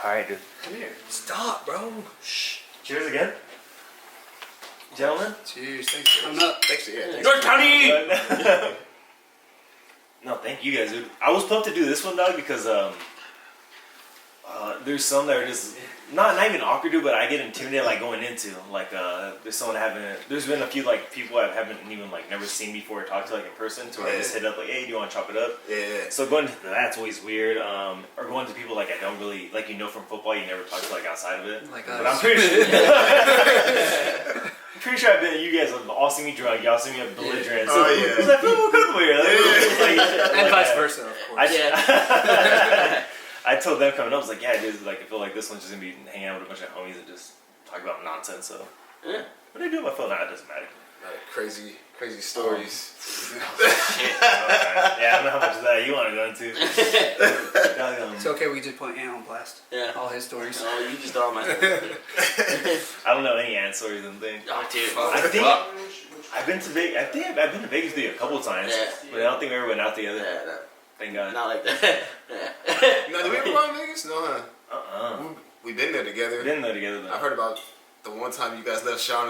Alright, dude. Come here. Stop, bro. Shh. Cheers again. Gentlemen. Cheers. Thanks for coming up. Thanks, yeah. North County! No, thank you guys, dude. I was pumped to do this one, dog, because there's some that are just not even awkward, dude, but I get intimidated like going into like there's someone there's been a few like people I haven't even like never seen before or talked to like in person, so I just hit up like, hey, do you want to chop it up? Yeah. So going to that's always weird. Or going to people like I don't really like, from football, you never talk to like outside of it. Like but I'm pretty sure. I'm pretty sure you guys have all seen me drunk, y'all see me belligerent. So yeah. it's like, oh, come here. And vice versa, of course. I told them coming up, I was like, yeah, dude, like I feel like this one's just gonna be hanging out with a bunch of homies and just talk about nonsense. So, what do I do on my phone? Nah, it doesn't matter. Crazy stories. Shit. Yeah, I don't know how much of that you want to go into. It's okay, we just put Ant on blast. Yeah. All his stories. Oh, you just all my stories. I don't know any Ant stories and things. Oh, dude. I think I've been to Vegas. I think I've been to Vegas with you a couple of times, but I don't think we ever went out together. Yeah, no. Thank God. Not like that. No, did we ever go to Vegas? No, huh? We've been there together. We've been there together, though. I heard about the one time you guys left Sean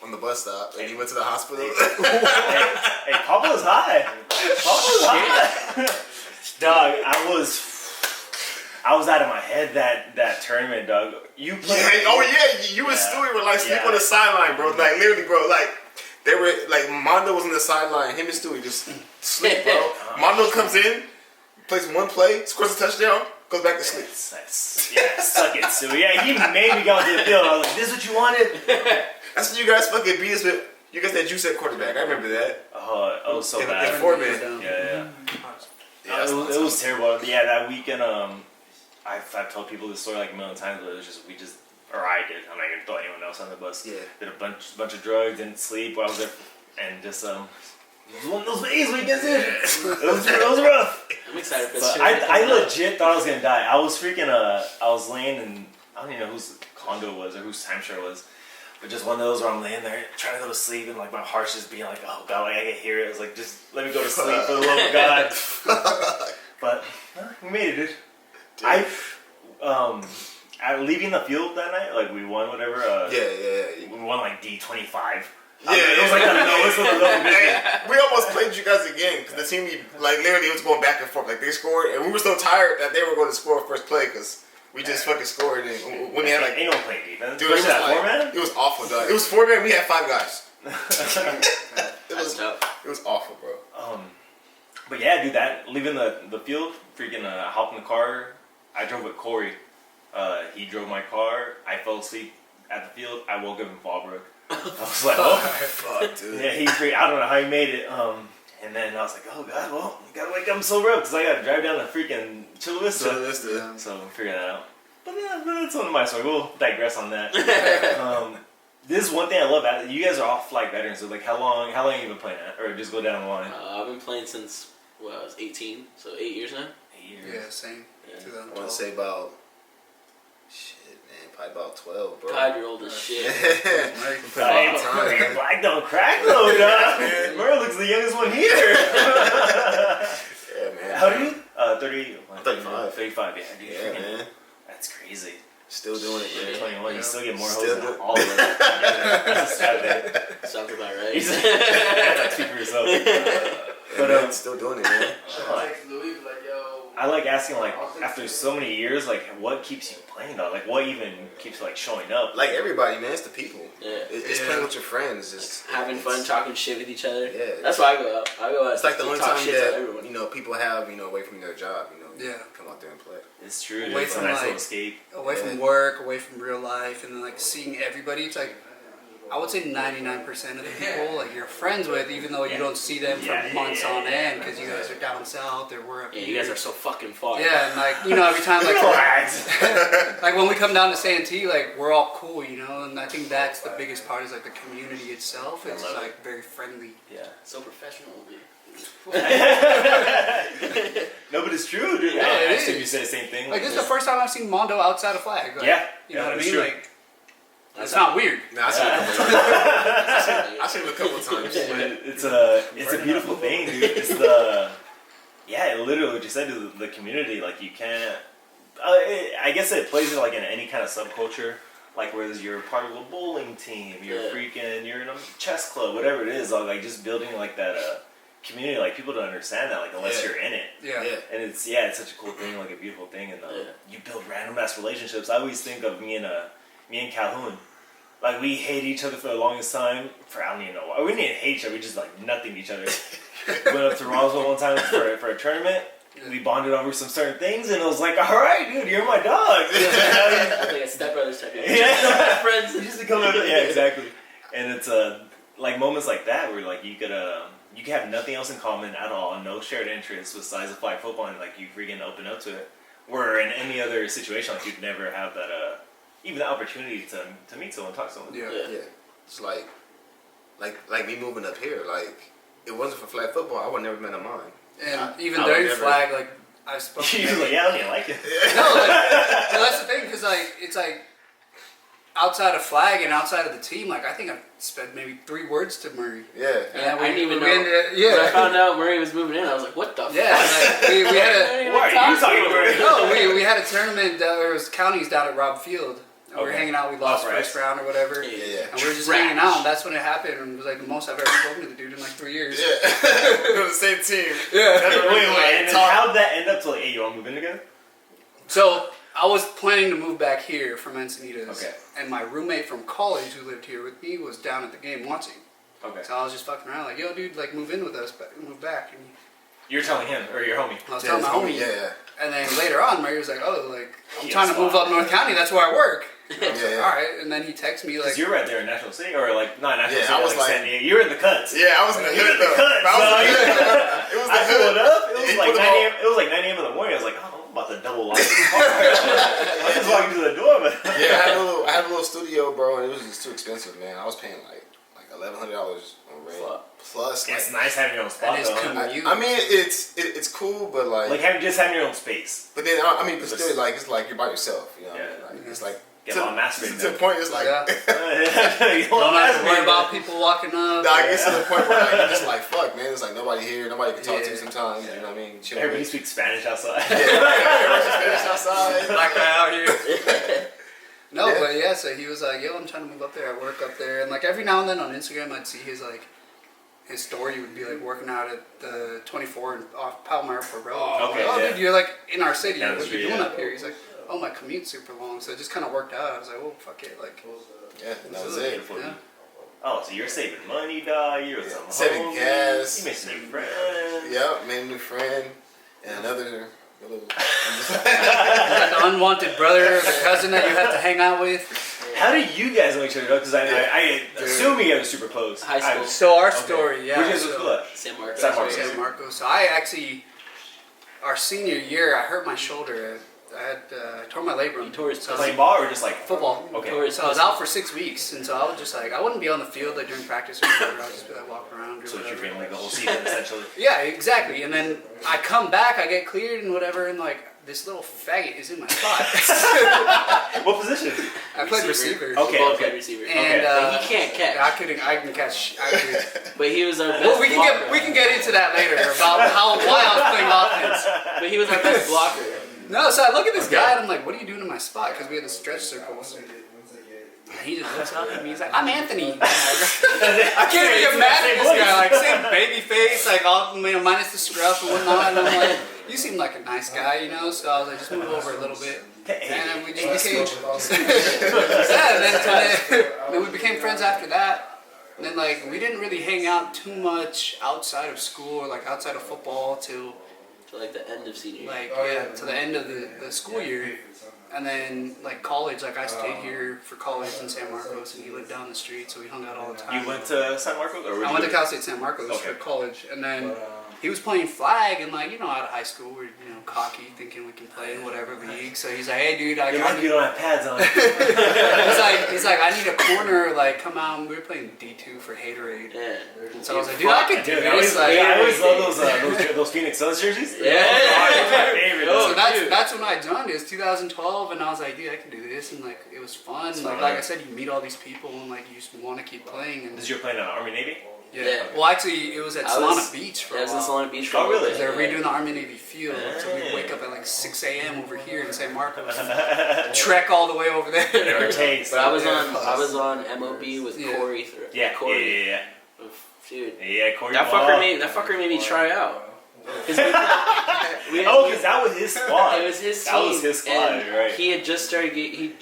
on the bus stop and he went to the hospital. Hey, Pablo's high. Pablo's high. Dog, I was out of my head that tournament, dog. You played. You and Stewie were like sleep on the sideline, bro. Like literally, bro. Like they were like Mondo was on the sideline. Him and Stewie just sleep, bro. Mondo comes in, plays one play, scores a touchdown, goes back to sleep. Suck it, Stewie. Yeah, he made me go into the field. I was like, this is what you wanted? That's what you guys fucking beat us with. You guys had juice at quarterback. I remember that. Oh, so bad. And 4-man. Yeah. It was terrible. Yeah, that weekend, I've told people this story like a million times, but it was just, I did. I'm not going to throw anyone else on the bus. Yeah. Did a bunch of drugs, didn't sleep while I was there, and just, it was one of those Vegas weekends, dude. It was rough. I'm excited for But this. I legit thought I was going to die. I was freaking, I was laying in, I don't even know whose condo it was or whose timeshare it was. But just one of those where I'm laying there trying to go to sleep and like my heart's just being like, oh God, like I can hear it. It's like, just let me go to sleep for the love of God. But we made it, dude. Leaving the field that night, like we won whatever. We won like D25. It was like the lowest of the low. We almost played you guys again because the team, like literally, it was going back and forth. Like they scored, and we were so tired that they were going to score first play because. We just fucking scored, and when we had like ain't no playing defense. Dude, it was awful, dog. It was 4-man. We had 5 guys. It was awful, bro. But yeah, dude, leaving the field, freaking hop in the car. I drove with Corey. He drove my car. I fell asleep at the field. I woke up in Fallbrook. I was like, oh, fuck, dude. Yeah, I don't know how he made it. And then I was like, oh God, well, gotta wake up sober up because I gotta drive down to freaking Chula Vista. So figure that out. But yeah, that's one of my stories. We'll digress on that. This is one thing I love. You guys are all flag veterans. So like, how long have you been playing at? Or just go down the line? I've been playing since I was 18, so 8 years now. 8 years. Yeah, same. Yeah. 2012. I want to say about probably about 12, bro. God, you're old as shit. Black don't crack though, dog. Murrie looks the youngest one here. Yeah, man. How do you? 30. I'm 35. 35, yeah. Dude, Yeah, man. That's crazy. Still doing it, You're yeah. 21. You still get more Still hoes than do- all of us. That's a sad day. Sounds about right. Like, speak for yourself. But I'm still doing it, man. I like asking, like, after so many years, like, what keeps you playing, though? Like, what even keeps, like, showing up? Like everybody, man, it's the people. Yeah. It's playing with your friends. It's Having fun, talking shit with each other. Yeah. That's why I go out. It's like the one talk time shit to that everyone. people have away from their job. Yeah. Come out there and play. It's true. Away It's a from, nice like, little escape. Away from work, away from real life, and then like seeing everybody. It's like, I would say 99% of the people like you're friends with, even though you don't see them for months on end because you guys are down south or we're up here. You guys are so fucking far. Yeah, and like, every time like like when we come down to Santee, like we're all cool, and I think that's the biggest part is like the community itself. It's like very friendly. Yeah. So professional, dude. No, but it's true, dude. Yeah, I it assume is. you say the same thing. Like this is the first time I've seen Mondo outside of flag. Like, Yeah. You know what I that's mean? true. Like, it's not weird. Nah, I seen him a couple times. I seen him a couple times. But it's a beautiful thing, dude. It's literally what you said to the community. Like you can't. I guess it plays like in any kind of subculture. Like whether you're part of a bowling team, you're you're in a chess club, whatever it is. Like just building like that community. Like people don't understand that. Like unless you're in it. Yeah. And it's such a cool thing, like a beautiful thing, and you build random ass relationships. I always think of me and Calhoun. Like we hate each other for the longest time. I don't even know why. We didn't even hate each other. We just like nothing each other. Went up to Roswell one time for a tournament. We bonded over some certain things, and it was like, all right, dude, you're my dog. It's like a stepbrothers type of thing. Yeah, Friends. You just come over. Yeah, exactly. And it's like moments like that where like you could have nothing else in common at all, no shared interests besides the flag football, and like you freaking open up to it. Where in any other situation, like you'd never have that even the opportunity to meet someone, talk to someone. Yeah. It's like me moving up here. Like it wasn't for flag football, I would never met Aman. And even during flag, like I spoke. He was like, yeah, I don't even like it. No, well, that's the thing, because like it's like outside of flag and outside of the team, like I think I've spent maybe 3 words to Murrie. Yeah. And I didn't even know. When I found out Murrie was moving in, I was like, what the fuck? Yeah, like we had a. Why are you talking about it? No, we had a tournament. There was counties down at Robb Field. And we were hanging out. We lost first round or whatever. Yeah. And we were just hanging out. And that's when it happened. And it was like the most I've ever spoken to the dude in like 3 years. Yeah. We're the same team. Yeah. Wait, and then how'd that end up to like, hey, you want to move in together? So I was planning to move back here from Encinitas. Okay. And my roommate from college who lived here with me was down at the game watching. Okay. So I was just fucking around like, yo, dude, like move in with us, but move back. And You're telling him or your homie? I was telling my homie. Yeah. And then later on, Murrie was like, oh, like I'm trying to move up North County. That's where I work. I was like, all right. And then he texted me like, you're right there in National City, or like not National City. I was like San Diego. You were in the cuts. Yeah, I was in the hood though. It was the I hood. pulled up. It was like 9 a.m. It was like 9 a.m. in the morning. I was like, oh, I'm about to double lock this car. I'm just walking to the door, but yeah, I had a little studio, bro, and it was just too expensive, man. I was paying like $1,100 on rent. Plus, it's nice having your own spot though. I mean, it's cool, but like just having your own space. But then I mean, but still, like it's like you're by yourself, you know. What I mean? Like it's like get a lot of masturbating. To the point, it's like you don't have to worry about people walking up. I get to the point where like, you're just like, fuck, man. It's like nobody here, nobody can talk to you sometimes. You know what I mean? Everybody speaks Spanish outside. Everybody speaks Spanish outside. Black guy out here. No, but yeah, so he was like, yo, I'm trying to move up there. I work up there. And like every now and then on Instagram, I'd see his story would be like working out at the 24 and off Palomar Airport Road. Dude, you're like in our city. What are you doing up here? He's like, oh, my commute's super long. So it just kind of worked out. I was like, oh, fuck it. Like, yeah, that was it. Yeah. Oh, so you're saving money, dog. You're saving gas. You made some new friends. Yep, made a new friend. And another. You got the unwanted brother, or the cousin that you have to hang out with. How do you guys know each other? Because I assume you guys are super close. High school. So our story, yeah. Which is what? San Marcos. San Marcos. So I actually, our senior year, I hurt my shoulder. I tore my labrum. You tore his playing ball or just like football? Okay. So I was out for 6 weeks, and so I was just like, I wouldn't be on the field like during practice or whatever. I'd just be like walking around. So you're training like the whole season essentially. Yeah, exactly. And then I come back, I get cleared and whatever, and like this little faggot is in my spot. What position? I played receiver. Okay. Receiver. And but he can't catch. I can catch. But he was our best Well, blocker. we can get into that later about why I was playing offense. But he was our best blocker. No, so I look at this guy and I'm like, what are you doing in my spot? Because we had the stretch circles. And he just looks up at me. He's like, I'm Anthony. I can't even get mad at this guy. Like, same baby face, like all, minus the scruff and whatnot. And I'm like, you seem like a nice guy, you know? So I was like, just move over a little bit. And then we just became. Then we became friends after that. And then like we didn't really hang out too much outside of school or like outside of football till like the end of senior year. Like to the end of the school year. And then, like, college, like, I stayed here for college in San Marcos, and he lived down the street, so we hung out all the time. You went to San Marcos? Or I went to Cal State San Marcos for college, and then he was playing flag, and, like, out of high school, we're, cocky, thinking we can play in whatever league. So he's like, hey, dude, You're lucky you don't have pads on. he's like, I need a corner, like, come out. And we were playing D2 for Haterade. Yeah. And so I was like, dude, I could do this. I always love those Phoenix Suns jerseys. Yeah. That's my favorite. So that's when I joined. It was 2012, and I was like, dude, I can do this, and like it was fun. Like I said, you meet all these people, and like you just want to keep playing. And Did you play in the Army Navy? Yeah. Well, actually, it was at Solana Beach for a while. Yeah, it was in Solana Beach for a while. Because they were redoing the Army Navy field. So we'd wake up at like 6 a.m. over here in San Marcos and trek all the way over there. Takes. But I was on MOB with Corey. Corey. Yeah. Dude. Yeah, Corey. That fucker made me try out. Because that was his squad. It was his team. That was his squad, right? He had just started getting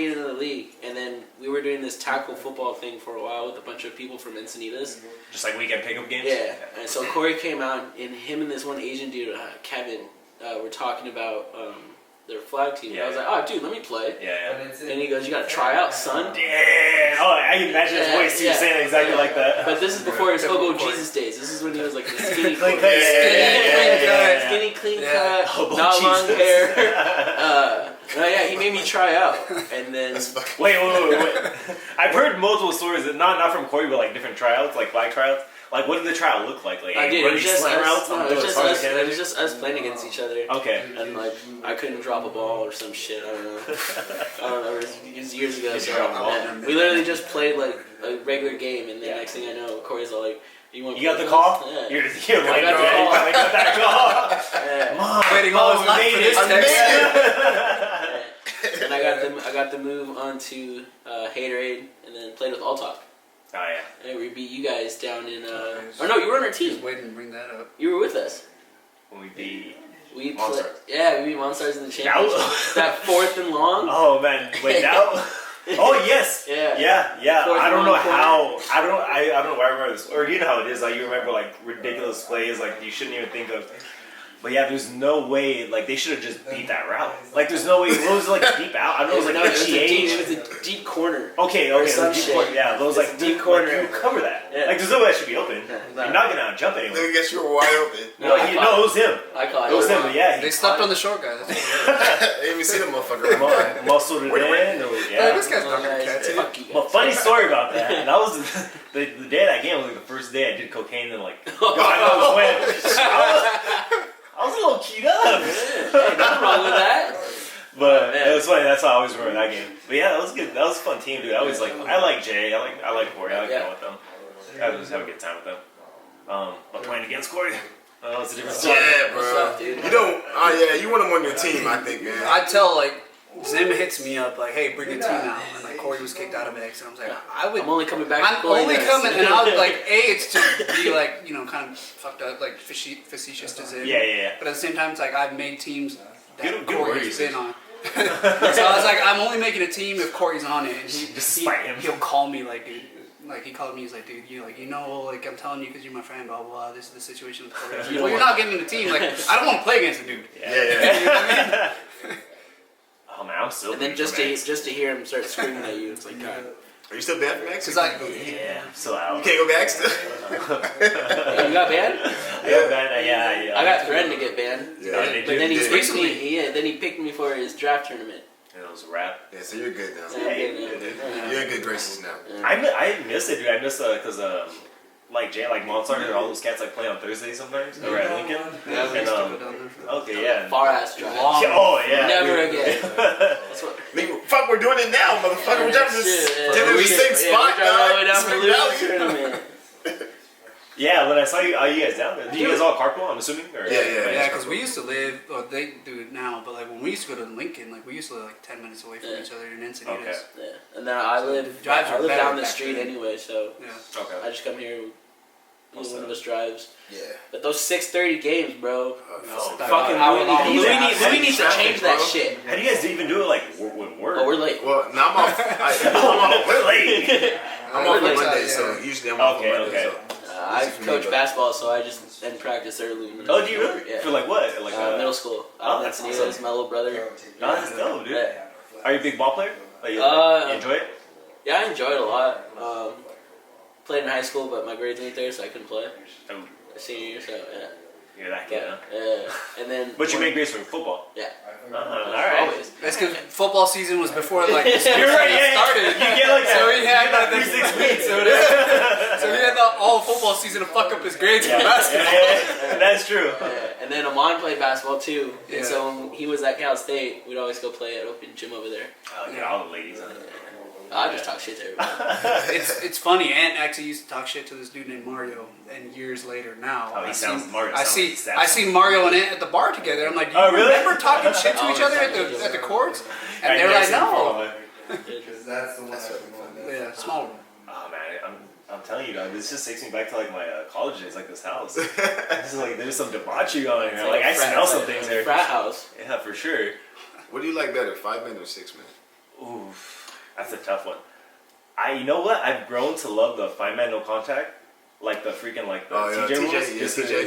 into the league, and then we were doing this tackle football thing for a while with a bunch of people from Encinitas. Just like weekend pickup games. Yeah, and so Corey came out, and him and this one Asian dude, Kevin, were talking about their flag team. Yeah, I was like, oh, dude, let me play. Yeah. And he goes, you gotta try out, son. Yeah. Oh, I can imagine his voice too, saying exactly like that. But this is before his Hobo Jesus days. This is when he was like the skinny, clean clean cut, not long hair. He made me try out, and then wait. I've heard multiple stories that not from Corey, but like different tryouts, like flag tryouts. Like, what did the tryout look like? Like, it was just us us. playing against each other. Okay. And like, I couldn't drop a ball or some shit. I don't know. It was years ago. So we literally just played like a regular game, and the next thing I know, Corey's all like, "You got the call? Yeah. You're like, I got that call. Yeah. Mom, waiting all his life for this text. And I got the move onto Haterade, and then played with All Talk. Oh yeah. And we beat you guys down in. Or no, you were on our team. Just waiting to bring that up. You were with us. When we beat. We beat Monstars. We beat Monstars in the championship. That 4th and long. Oh man, wait that. Oh yes. Yeah. I don't know how. I don't know why I remember this. Or do you know how it is? Like you remember like ridiculous plays like you shouldn't even think of. But yeah, there's no way, like, they should have just beat that route. Like, there's no way, what was it, like, deep out? I don't know, it was like it was a deep corner. Okay, some deep shit. corner, yeah, those, like, deep corner. Like, you cover that. Yeah. Like, there's no way that should be open. You're not going to jump anyway. I guess you were wide open. No, it was him. I caught it. It was him, but yeah. They stepped on the short guy. I didn't even see the motherfucker. Muscled it in. Yeah. This guy's not going to catch it. But funny story about that. That was the day of that game was like the first day I did cocaine and like I was a little keyed up. Hey, nothing wrong with that. But it was funny. That's how I always remember that game. But yeah, that was good. That was a fun team, dude. I like Jay. I like Corey. I like going with them. I just have a good time with them. But playing against Corey, it's a different story. Yeah, bro. What's up, dude? You want him on your team, I think, man. I tell like Zim hits me up like, hey, bring a team out, and like Corey was kicked out of X, and I was like, I'm only coming back. I'm only coming, and I was like, it's to be like, kind of fucked up, like facetious to Zim. Yeah. But at the same time, it's like I've made teams that Good Corey's been on. So I was like, I'm only making a team if Corey's on it, and he'll call me like, dude. Like he called me, he's like, dude, like I'm telling you because you're my friend, blah blah blah. This is the situation with Corey. Like, well, you're not getting in the team. Like I don't want to play against the dude. Yeah. You know what I mean? Oh man, I'm still. And then just to hear him start screaming at you, it's like, God. Are you still banned from X? Yeah, I'm still out. You can't go back still? Hey, you got banned? I got banned. Yeah. I got threatened to get banned. Yeah. But then he picked me for his draft tournament. And it was a wrap. Yeah, so you're good now. Yeah, You're in good graces now. I miss it, dude. I miss because like Jay, like Monstars, and all those cats like play on Thursdays sometimes over at Lincoln. Yeah, we And used to go down there for that. okay, yeah. Far ass drive. Oh yeah. Never dude. again. That's what. Fuck, we're doing it now, motherfucker. We're driving to the same spot, we're driving all the way down dog. for Louis tournament. Yeah, when I saw you guys down there, do you guys all carpool? I'm assuming. Or, Yeah, because we used to live, or they do it now, but like when we used to go to Lincoln, like we used to live like 10 minutes away from each other in Encinitas. Okay. Yeah, and then I live drives are better down the back street then. anyway, so Yeah. Okay. I just come here. One of us drives. Yeah. But those 6:30 games, bro. Fucking Louis needs to change that shit. How do you guys even do it like with work? Oh, we're late. Well, now I'm off. We're late. I'm off on We're late. Monday, so usually I'm off on Monday. Okay. So. I coach basketball, so I just end practice early. Oh, do you really? Yeah. For like what? Like middle school. That's Encinitas, awesome. my little brother. Oh, that's dope, dude. Yeah. Are you a big ball player? Like, you enjoy it? Yeah, I enjoy it a lot. Played in high school, but my grades weren't there, so I couldn't play. Oh, Senior year, so yeah. you're that kid, huh? Yeah. And then. But you made grades for football. Yeah. All right. Always. That's because football season was before like the You're right. Yeah, started. You get like So he had that like 3-6 weeks. So he had the all football season to fuck up his grades for basketball. Yeah, that's true. Yeah. And then Aman played basketball too. Yeah. And so when he was at Cal State, we'd always go play at open gym over there. Oh, yeah, all the ladies on it. I just talk shit to everybody. It's funny. Aunt actually used to talk shit to this dude named Mario, and years later now, Oh, he sounds Mario. I see Mario and Aunt at the bar together. I'm like, do you remember talking shit to each other at the courts? And they're like, no. That's the one that's fun. Yeah, small. Oh man, I'm telling you, dog, this just takes me back to like my college days, like this house. This is like there's some debauchery going here. Like I smell some things there. Frat house. Yeah, for sure. What do you like better, 5-man or 6-man? Ooh, that's a tough one. You know what? I've grown to love the 5-man no contact, like the freaking like the TJ rules.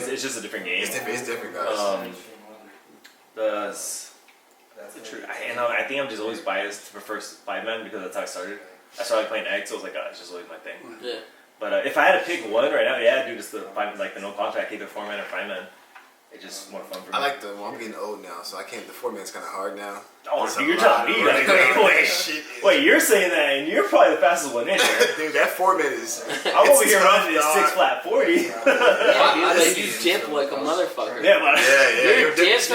It's just a different game. It's different, guys. That's the truth. I think I'm just always biased to prefer 5-man because that's how I started. I started playing X, so I was like, oh, it's just always my thing. Yeah. But if I had to pick one right now, yeah, I'd do just the the no contact, either 4-man or 5-man. It's just more fun for me. I like I'm getting old now, so I can't. The 4-man's kind of hard now. Oh, so you're telling me? Wait, you're saying that, and you're probably the fastest one in here. Dude, that 4-man is. I'm over here running this 6 flat 40. You dip like a motherfucker. Yeah, but You're dip, it's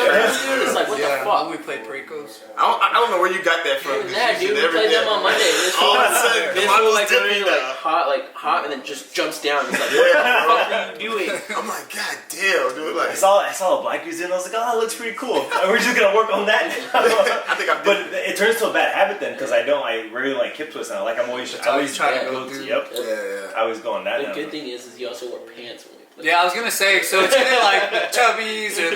like what the fuck? We played Precos. I don't know where you got that from. Yeah, dude, we played them on Monday. All of a sudden, this Mondo's one like dipping literally now. like hot, and then just jumps down. It's like, what the fuck are you doing? I'm like, god damn, dude. Like, I saw a black dude in. I was like, oh, that looks pretty cool. We're just gonna work on that now. I think I'm. But it turns to a bad habit then, because I rarely like hip twist now. Like I always try to go through. Yep. Yeah. I always go on that. The now. good thing is you also wear pants when we play. Yeah, I was gonna say, so it's either like the chubbies or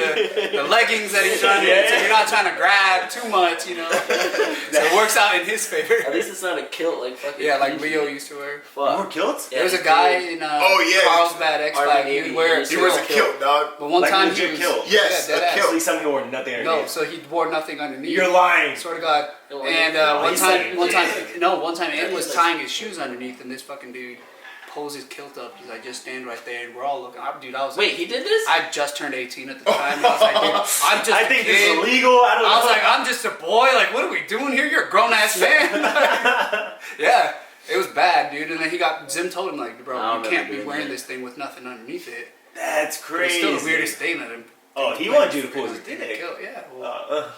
the leggings that he's trying to get, so you're not trying to grab too much, you know. So it works out in his favor. At least it's not a kilt like fucking. Yeah, like Leo used to wear. More kilts? There was a guy in Carlsbad X-Pac, he wears He wears a kilt, dog. But one Like time legit he was, kilt. Yes, yeah, a dead kilt. At least somebody wore nothing underneath. No, so he wore nothing underneath. You're lying. Swear to God. And one time Ed was tying his shoes underneath, and this fucking dude pulls his kilt up. He's like, just stand right there, and we're all looking. Wait, he did this? I just turned 18 at the time. And I was like, dude, I'm just I a think kid. this is illegal. I don't know. I was like, I'm just a boy. Like, what are we doing here? You're a grown ass man. Yeah, it was bad, dude. And then Zim told him, like, bro, you can't be wearing this thing with nothing underneath it. That's But crazy. it's still the weirdest thing that him. Oh, he wanted you to pull his dick. Yeah. Well,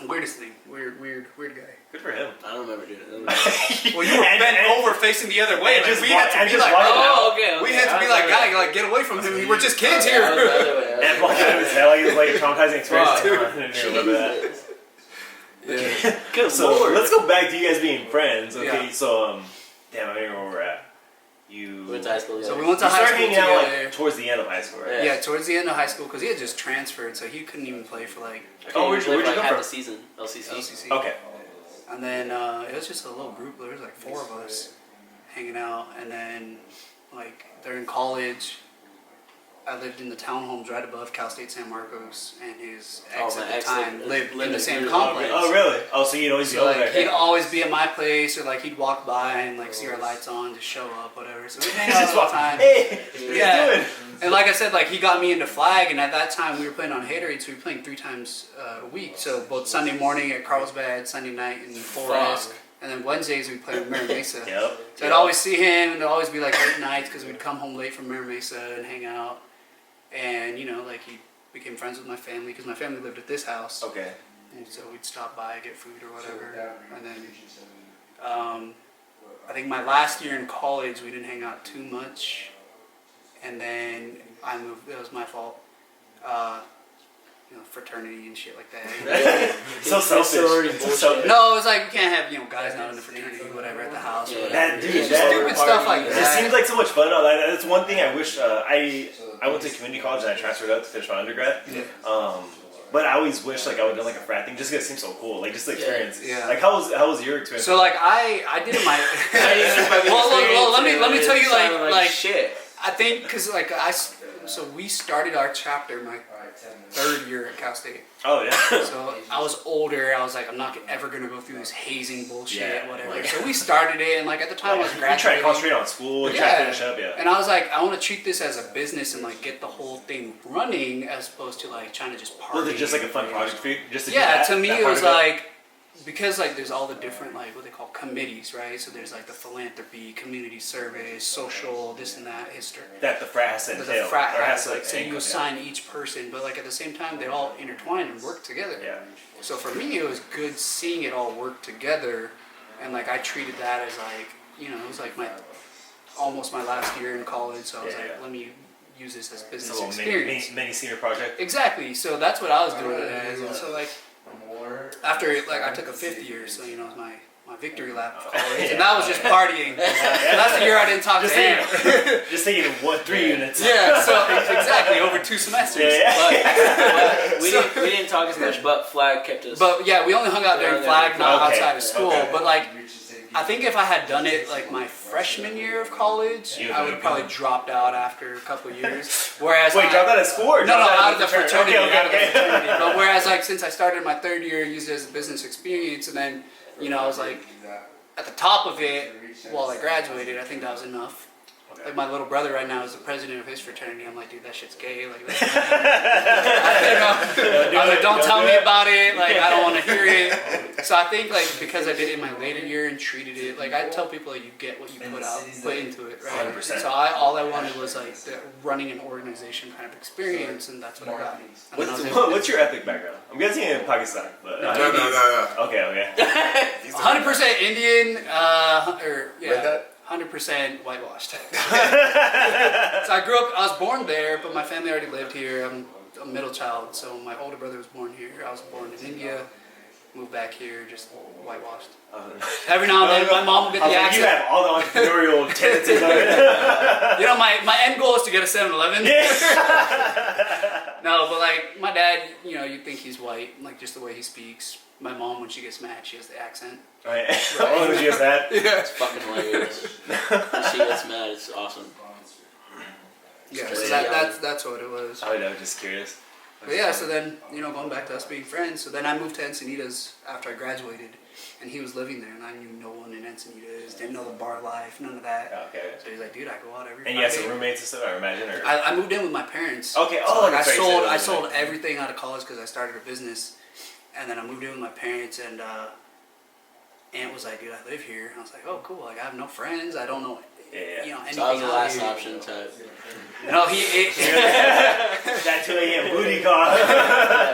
weirdest thing. Weird guy. Good for him. I don't remember doing it. Well, you were bent over facing the other way. Like, we had to be like, we had to be like, guy, like, get away from him. We're just kids here. And walking out of his head like it was like a traumatizing experience too. I didn't remember that. Yeah. Good, so let's go back to you guys being friends. Okay, so damn, I don't remember where we're at. We went to high school together. So we went to high started school hanging out together. like towards the end of high school, right? Yeah, towards the end of high school, because he had just transferred, so he couldn't even play for like Where'd you come half from? the season? LCC. LCC. Okay. And then it was just a little group. There was like 4 of us hanging out, and then like during college, I lived in the townhomes right above Cal State San Marcos, and his ex at the time lived in the same complex. Oh, really? Oh, so you'd always be So over like there. he'd always be at my place, or like he'd walk by and like see our lights on, just show up, whatever. So we'd hang out all the time. Hey, what are you doing? And like I said, like he got me into flag, and at that time we were playing on Haterade, so we were playing 3 times a week. So both Sunday morning at Carlsbad, Sunday night in Forest, and then Wednesdays we played with Murrie Mesa. Yep. So I'd always see him, and it'd always be like late nights because we'd come home late from Murrie Mesa and hang out. And you know, like he became friends with my family because my family lived at this house. Okay. And so we'd stop by, get food or whatever, and then I think my last year in college we didn't hang out too much, and then I moved. That was my fault. You know, fraternity and shit like that. So selfish. No, it was like we can't have guys not in the fraternity, whatever, at the house. Or That dude, just stupid stuff like It that. seems like so much fun. That's one thing I wish. I went to community college and I transferred out to finish my undergrad. But I always wish like I would have done like a frat thing just because it seems so cool. Like just the experience. Yeah. Like how was your experience? So like I did my. well, let me tell you like shit. I think because like so we started our chapter my 3rd year at Cal State. Oh yeah. So I was older. I was like, I'm not ever gonna go through this hazing bullshit, whatever. Like, so we started it, and like at the time I was you graduating. try to concentrate on school. You try to finish up. Yeah. And I was like, I want to treat this as a business and like get the whole thing running, as opposed to like trying to just party. Was it just like a fun project for you? Just to do to me it was like. Because like there's all the different like what they call committees, right? So there's like the philanthropy, community service, social, this and that, history. That the frat has to The entail. frat or has to, like so you assign each person, but like at the same time they all intertwine and work together. Yeah. So for me it was good seeing it all work together, and like I treated that as like, you know, it was like almost my last year in college, so I was like, let me use this as business experience. Mini senior project. Exactly. So that's what I was doing it as, and so like after like I took a 5th year, so you know, it was my victory lap of college, and that was just partying. That's the year I didn't talk to him. Just taking 3 units. Yeah, so exactly over 2 semesters. But we didn't talk as much, but Flag kept us. But yeah, we only hung out during Flag, not outside of school. Okay. But like, I think if I had done it like my freshman year of college, I would have probably dropped out after a couple of years. Whereas dropped out of school or no, out of the fraternity. Okay. But whereas like since I started my 3rd year, I used it as a business experience, and then you know I was like at the top of it while I graduated. I think that was enough. Like my little brother right now is the president of his fraternity. I'm like, dude, that shit's gay. Like, that's I was like, don't tell me about it. Like, I don't want to hear it. So I think like because I did it in my later year and treated it like I tell people like you get what you put into it, right? 100%. So all I wanted was like the running an organization kind of experience, and that's what I got. What's your ethnic background? I'm guessing in Pakistan, but No. okay. 100% Indian, or Like yeah. that? 100% whitewashed. So I grew up, I was born there, but my family already lived here. I'm a middle child, so my older brother was born here. I was born in India, moved back here, just whitewashed. Every now and then, my mom will get the accent. You have all the entrepreneurial tendencies of it. You know, my end goal is to get a 7-Eleven. No, but like, my dad, you know, you'd think he's white, like just the way he speaks. My mom, when she gets mad, she has the accent. Right. Oh, when she gets mad? Yeah. It's fucking hilarious. When she gets mad, it's awesome. Yeah, so that's what it was. I know, just curious. But yeah, so then, you know, going back to us being friends, so then I moved to Encinitas after I graduated, and he was living there, and I knew no one in Encinitas, didn't know the bar life, none of that. Okay. So he's like, dude, I go out every And you had Friday. some roommates and stuff, I imagine, or? I moved in with my parents. Okay, So like, I I sold everything out of college because I started a business, and then I moved in with my parents, and Aunt was like, dude, I live here. And I was like, oh, cool. Like, I have no friends. I don't know, you know, anything. So that was the out last here. option type. No, That 2 a.m. booty call.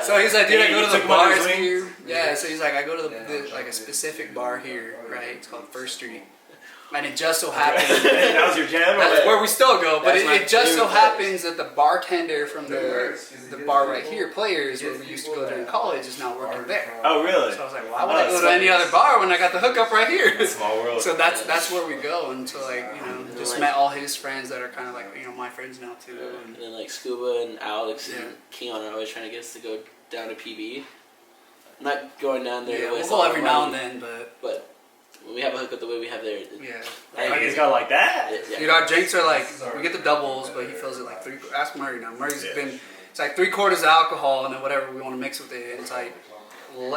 So he's like, dude, I go to took the him under bars his wing? here. Yeah, so he's like, I go to the like a specific bar here, right? It's called First Street. And it just so happens That was your jam? that's where we still go, but That's my it just so favorite happens that the bartender from the bar right here, Players, where we used to go during college, is now working there. Oh, really? So I was like, why would I go to any other bar when I got the hookup right here? Small world. So that's where we go, and so like, you know, just met all his friends that are kind of like, you know, my friends now too. And then like Scuba and Alex Yeah. and Keon are always trying to get us to go down to PB. Not going down there. Yeah, the way we'll it's go all every now and running, then, but But when we have a hookup the way we have there, yeah. Like, it's got like that? Dude, our drinks are like, we get the doubles, but he fills it like ask Murrie now. Murray's been, it's like 3/4 of alcohol and then whatever we want to mix with it. And it's like,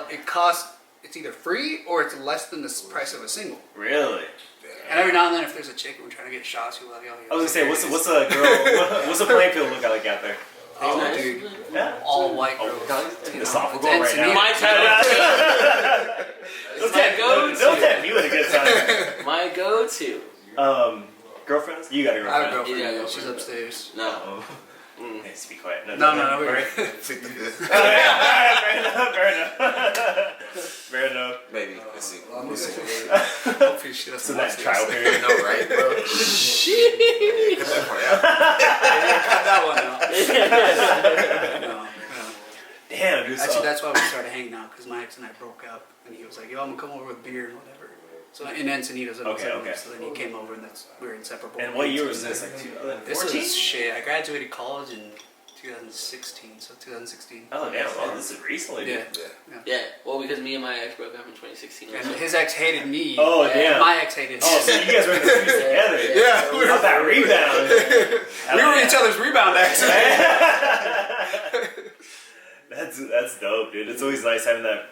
it costs, it's either free or it's less than the price of a single. Really? And every now and then if there's a chick and we're trying to get shots, we're like, oh, yeah. I was gonna say, what's a girl, what's a playing field look like out there? Oh, nice. dude. Yeah. All white Oh, girls. God, You it's know, off. We're it's going right now. Encinitas. Don't tempt me with a good time. My go-to. Girlfriends? You got a I have a girlfriend. girlfriend. Yeah, She's upstairs. No. Oh. Hey, be quiet. No, we're Alright. Plead the fifth. Fair enough. Maybe. Let's see. We'll see. Hopefully she doesn't So that watch this. trial period. No, right, bro? Cut that part out. Cut that one out. No. Damn, dude. Actually, that's why we started hanging out, because my ex and I broke up, and he was like, yo, I'm gonna come over with beer and whatever. So in Encinitas, Okay. So then he came over, and we were inseparable. And what year was this? Like 2014? This was shit. I graduated college in 2016, so 2016. Oh, damn. Oh, this is recently, dude. Yeah. Yeah. Well, because me and my ex broke up in 2016. And Also. his ex hated me. Oh, and damn. My ex hated him. Oh, so you guys were in the streets together. Yeah, we Not that rebound. we were each other's rebound exes. That's dope, dude. It's always nice having that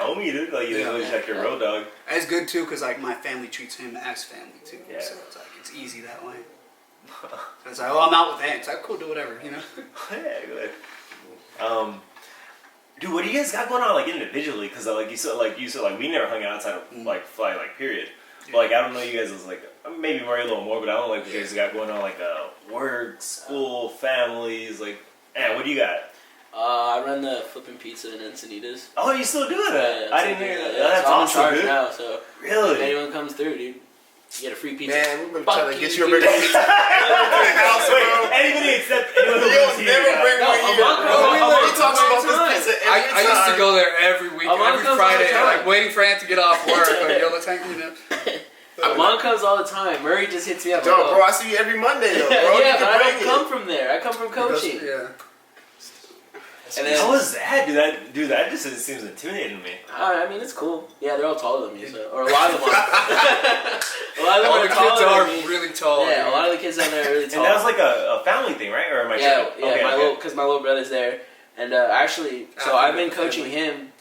homie, dude. Like, you always like your road dog. It's good too, because like my family treats him as family too. Yeah. So it's like it's easy that way. So it's like, oh, I'm out with Aunt. It's like, cool, do whatever, you know. Yeah, good. Dude, what do you guys got going on, like, individually? Because, like you said, we never hung out outside of, like, Fly, like, period. But, like, I don't know you guys as, like, maybe Murrie a little more, but I don't know, like, what you guys got going on, like, work, school, families, like, what do you got? I run the Flippin' Pizza in Encinitas. Oh, you still doing that? Yeah, I didn't hear that. Yeah, That's so I'm in awesome, charge dude. now, so Really? if anyone comes through, dude, you get a free pizza. Man, we've been Fuck trying to get you a dude. bigger pizza. Wait, anybody except anyone who lives here. Never bring No, one here. Aman Bro, comes he talks all about the time. this pizza every I used to time. go there every week, Aman every comes all the Friday, time. like waiting for Ant to get off work. Like, yo, let's hang out. Aman comes all the time. Murrie just hits me up. Yo, like, bro, I see you every Monday, though, bro. yeah, You but can I bring don't it. come from there. I come from coaching. Yeah. And then, How was that? Dude, that just seems intimidating to me. I mean, it's cool. Yeah, they're all taller than me, so or a lot of them are. A lot of them All are the kids taller are than me. really tall. Yeah, a lot of the kids down there are really tall. And that was like a family thing, right? Or am I Yeah, tripping? yeah, Okay, my okay. little, because my little brother's there, and actually, so After I've been the coaching family. him.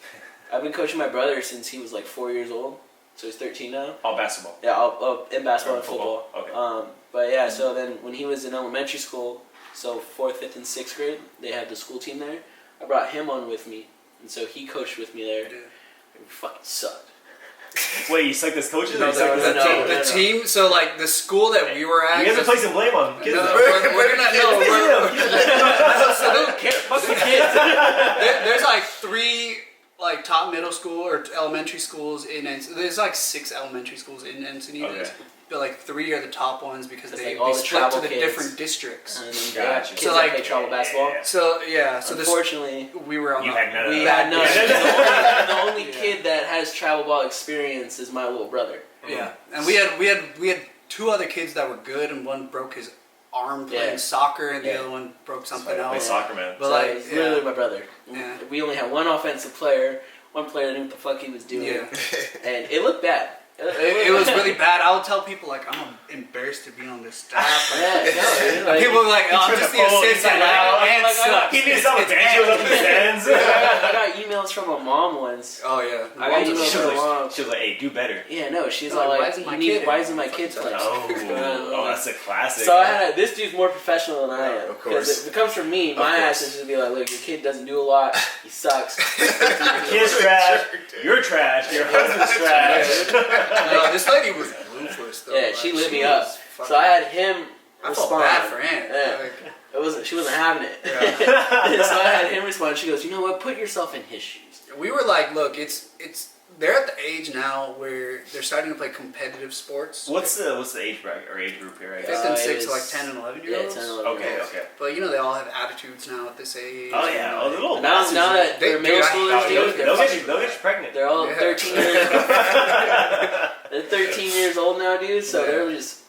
I've been coaching my brother since he was like 4 years old, so he's 13 now. All basketball. Yeah, in basketball Or and football. Okay. But yeah, so then when he was in elementary school, so 4th, 5th, and 6th grade, they had the school team there. I brought him on with me, and so he coached with me there. Yeah. It fucking sucked. Wait, you sucked as coaches? No, or you sucked as no, the team. So like the school that we were at. You guys are placing blame on kids. No, though. we're gonna no. I don't care. Fuck the kids. There's like 3 like top middle school or elementary schools in there's like 6 elementary schools in Encinitas, Okay. but like 3 are the top ones because It's they like all the split travel to the kids. different districts. And then Gotcha. kids So, that like- play travel basketball. So yeah, so this Unfortunately, we were on You the, had none of we that. had none. Yeah. The only Yeah. kid that has travel ball experience is my little brother. yeah, and we had 2 other kids that were good, and one broke his arm playing Yeah. soccer, and the Yeah. other one broke something Play else. soccer, man. But So like, it's literally my brother. Yeah. We only had one offensive player. One player knew what the fuck he was doing, Yeah. and it looked bad. It was really bad. I would tell people like I'm embarrassed to be on this staff. Like, Yeah, no, like, people were like, oh, I'm just the assistant. And Like, sucks. He needs some advantage up in his hands. I got emails from a mom once. Oh yeah. I got She emails was from a like, mom. hey, do better. Yeah, no, she's No, all why like, isn't my kid why in? isn't my kid playing? Oh, that's a classic. So I had this dude's more professional than I am. Of course. Because if it comes from me, Of my course. ass is just be like, look, your kid doesn't do a lot. He sucks. Kid's trash. You're trash. Your husband's trash. No, this lady was ruthless though. Yeah, Like, she lit me was up. fucking- So I had him I felt respond. bad for Aunt. Yeah. Like, She wasn't having it. Yeah. And so I had him respond. She goes, you know what? Put yourself in his shoes. we were like, look, it's they're at the age now where they're starting to play competitive sports. What's the age bracket or age group here? I 5th guess. and it 6th, is- like 10 and 11 year Yeah, olds. 10, 11 Okay, years. okay. But you know they all have attitudes now at this age. Oh yeah, oh the little Now, bastards. now that They- they're middle dude, I- schoolers, Oh, dude, they'll get you pregnant. they're all Yeah. 13 years They're 13 years old now, dude, so Yeah. they're just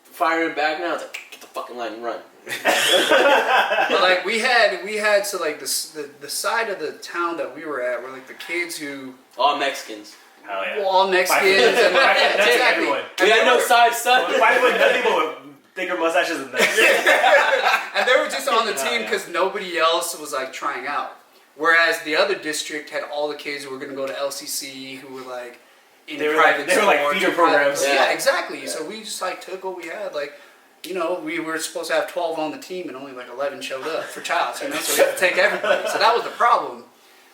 firing back now. It's like, get the fucking line and run. But like we had so like the side of the town that we were at were like the kids who All Mexicans. Hell yeah. were all Mexicans and like, That's exactly. everyone. We had no side son. Why would none people with thicker mustaches than that? And they were just on the Oh, team yeah. because nobody else was like trying out. Whereas the other district had all the kids who were gonna go to LCC who were like in They were private like- they were like sports feeder or private- programs. Yeah, Yeah. exactly. Yeah. So we just like took what we had. Like, you know, we were supposed to have 12 on the team and only like 11 showed up for tryouts. You know, so we had to take everybody. So that was the problem.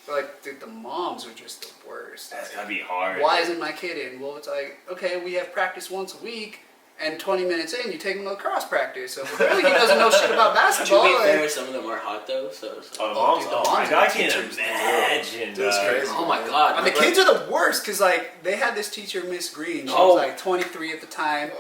But like, dude, the moms were just the worst. That's gotta be hard. Why isn't my kid in? Well, it's like, okay, we have practice once a week, and 20 minutes in, you take him to cross practice. So really, he doesn't know shit about To basketball. be like- fair, some of them are hot though, so. Oh, Oh, dude, the moms I are can't teachers, imagine. Dude, it's dog. crazy. Oh my god. And the kids are the worst because like they had this teacher, Miss Green. She Oh. was like 23 at the time,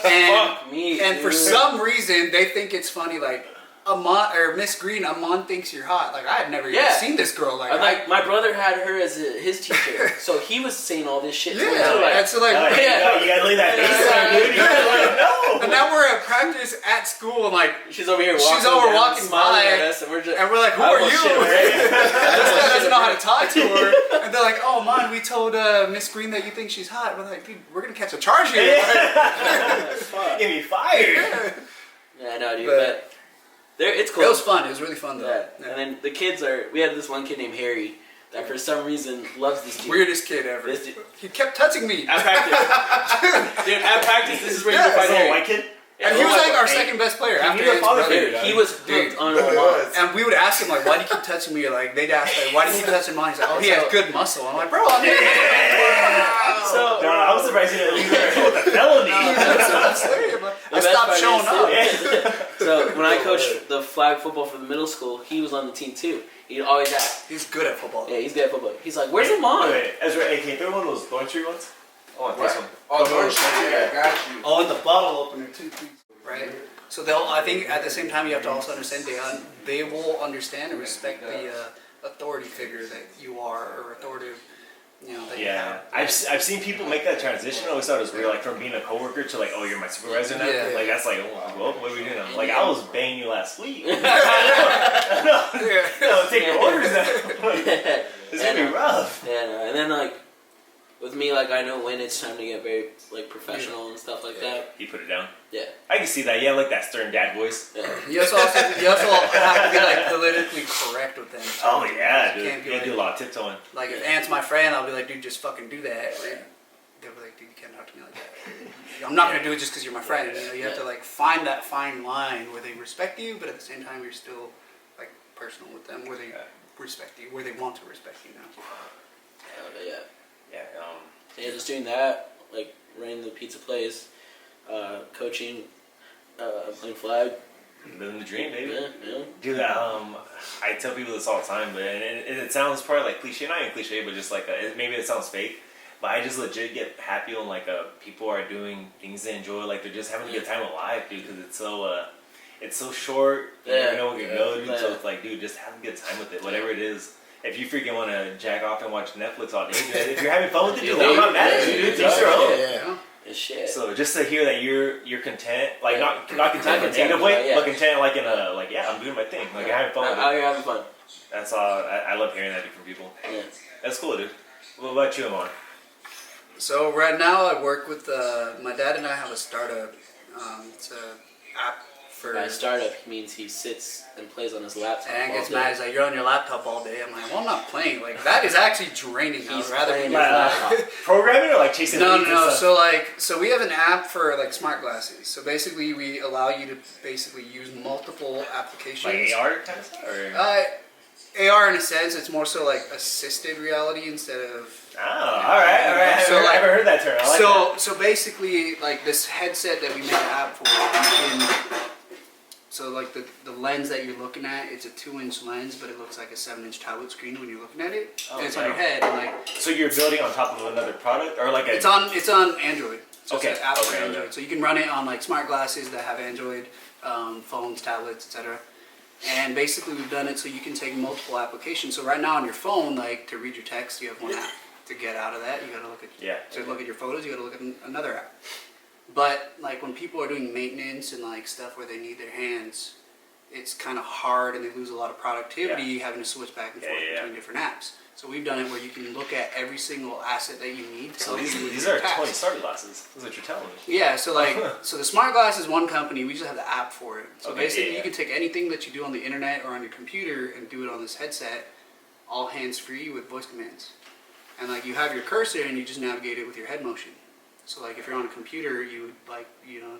and Fuck me. and for dude. some reason they think it's funny. Like Aman or Miss Green, Aman thinks you're hot. Like I had never even Yeah. seen this girl. Like, Like my brother had her as his teacher, so he was saying all this shit. to her, yeah, too, like, and so like. No, you gotta leave that face there, dude. You gotta let him know. And now we're at practice at school, and like, she's over here. She's Walking over down, walking smiling by, at us, and we're just. and we're like, who I are almost you? shit her head. This guy doesn't know how to talk to her, and they're like, "Oh, man, we told Miss Green that you think she's hot." We're like, "Dude, we're gonna catch a charge here." Like, Get me fired. Yeah, I know, dude. But- But it's cool. it was fun. It was really fun though. Yeah. Yeah. And then the kids are. We had this one kid named Harry that for some reason loves this dude. Weirdest kid ever. This dude. He kept touching me, At practice, dude. At practice, this is where Yeah. you can find Is that a Harry. white kid? and he was like our Hey, second best player you after need a his father brother. figure, Dude, he was Dude. hooked on Really Aman. was. And we would ask him like, "Why do you keep touching me?" Or like they'd ask like, "Why do you keep touching mine?" He's like, "Oh, he has good muscle." I'm like, "Bro, I'm So, I was surprised you didn't leave her. What the felony. I stopped showing up. Yeah. So when I coached the flag football for the middle school, he was on the team too. He'd always ask. He's good at football. Yeah, he's good at football. He's like, "Where's Aman?" Wait, Ezra, hey, can you throw one of those thorn tree ones? I want this one. Oh, yeah, I got you. Oh, and the bottle opener too, please. Right. So I think at the same time you have to also understand they will understand and respect the authority figure that you are or authoritative. You know, that you have. I've seen people make that transition. I always thought it was weird, like from being a coworker to like, oh, you're my supervisor now. Yeah. Like that's like, oh, well, what are we doing? I'm like, I was banging you last week. no, take your orders now. It's gonna be rough. Yeah, and then like with me, like I know when it's time to get very like professional and stuff like that. You put it down. Yeah, I can see that. Yeah, like that stern dad voice. yeah. You also have to be like politically correct with them. Too. Oh yeah, You dude. can't be You like, do a lot of tiptoeing. like if Ant's my friend, I'll be like, dude, just fucking do that. Like, they'll be like, dude, you can't talk to me like that. I'm not gonna do it just because you're my friend. You know, you have to like find that fine line where they respect you, but at the same time you're still like personal with them, where they respect you, where they want to respect you now. Yeah. Yeah. Yeah, just doing that, like running the pizza place, coaching, playing flag. Living the dream, baby. Yeah. Dude, I tell people this all the time, but it sounds probably like cliche, not even cliche, but just like maybe it sounds fake. But I just legit get happy when like people are doing things they enjoy, like they're just having a good time alive, dude. Because it's so short. You never know when you go, dude. So it's like, dude, just have a good time with it, whatever it is. If you freaking want to jack off and watch Netflix all day, dude, if you're having fun with it, dude, I'm not mad at you, dude. Teach your own. Yeah. It's shit. So just to hear that you're content, like not content in a negative way, but content like in a like I'm doing my thing, like I'm having fun with it. Out here having fun. That's all. I love hearing that from people. Yeah. That's cool, dude. What about you, Aman? So right now I work with my dad and I have a startup. It's a app for. By startup means he sits and plays on his laptop. And all gets day. mad. He's like, "You're on your laptop all day." I'm like, "Well, I'm not playing. Like that is actually draining. I'd rather be playing on his your laptop. Programming or like chasing? No, leads no, and no. stuff? So we have an app for like smart glasses. So basically, we allow you to basically use multiple applications. Like AR kind of stuff, or AR in a sense, it's more so like assisted reality instead of. oh, all right. So, I haven't heard that term. I like that. So basically, like this headset that we made an app for, you can. So like the lens that you're looking at, it's a 2-inch lens, but it looks like a 7-inch tablet screen when you're looking at it. Oh, and it's on your head, and like. So you're building on top of another product, or like a? It's on Android. So Okay, it's an app for okay, Android. okay. So you can run it on like smart glasses that have Android, phones, tablets, etc. And basically we've done it so you can take multiple applications. So right now on your phone, like to read your text, you have one app. To get out of that, you gotta look at to look at your photos, you gotta look at another app. But like when people are doing maintenance and like stuff where they need their hands, it's kind of hard and they lose a lot of productivity having to switch back and forth between different apps. So we've done it where you can look at every single asset that you need. So these are are 20 starter glasses. That's what you're telling me. Yeah, so like, so the smart glass is one company. We just have the app for it. So Okay, basically, yeah. you can take anything that you do on the internet or on your computer and do it on this headset, all hands-free with voice commands. And like, you have your cursor and you just navigate it with your head motion. So like, if you're on a computer, you would like,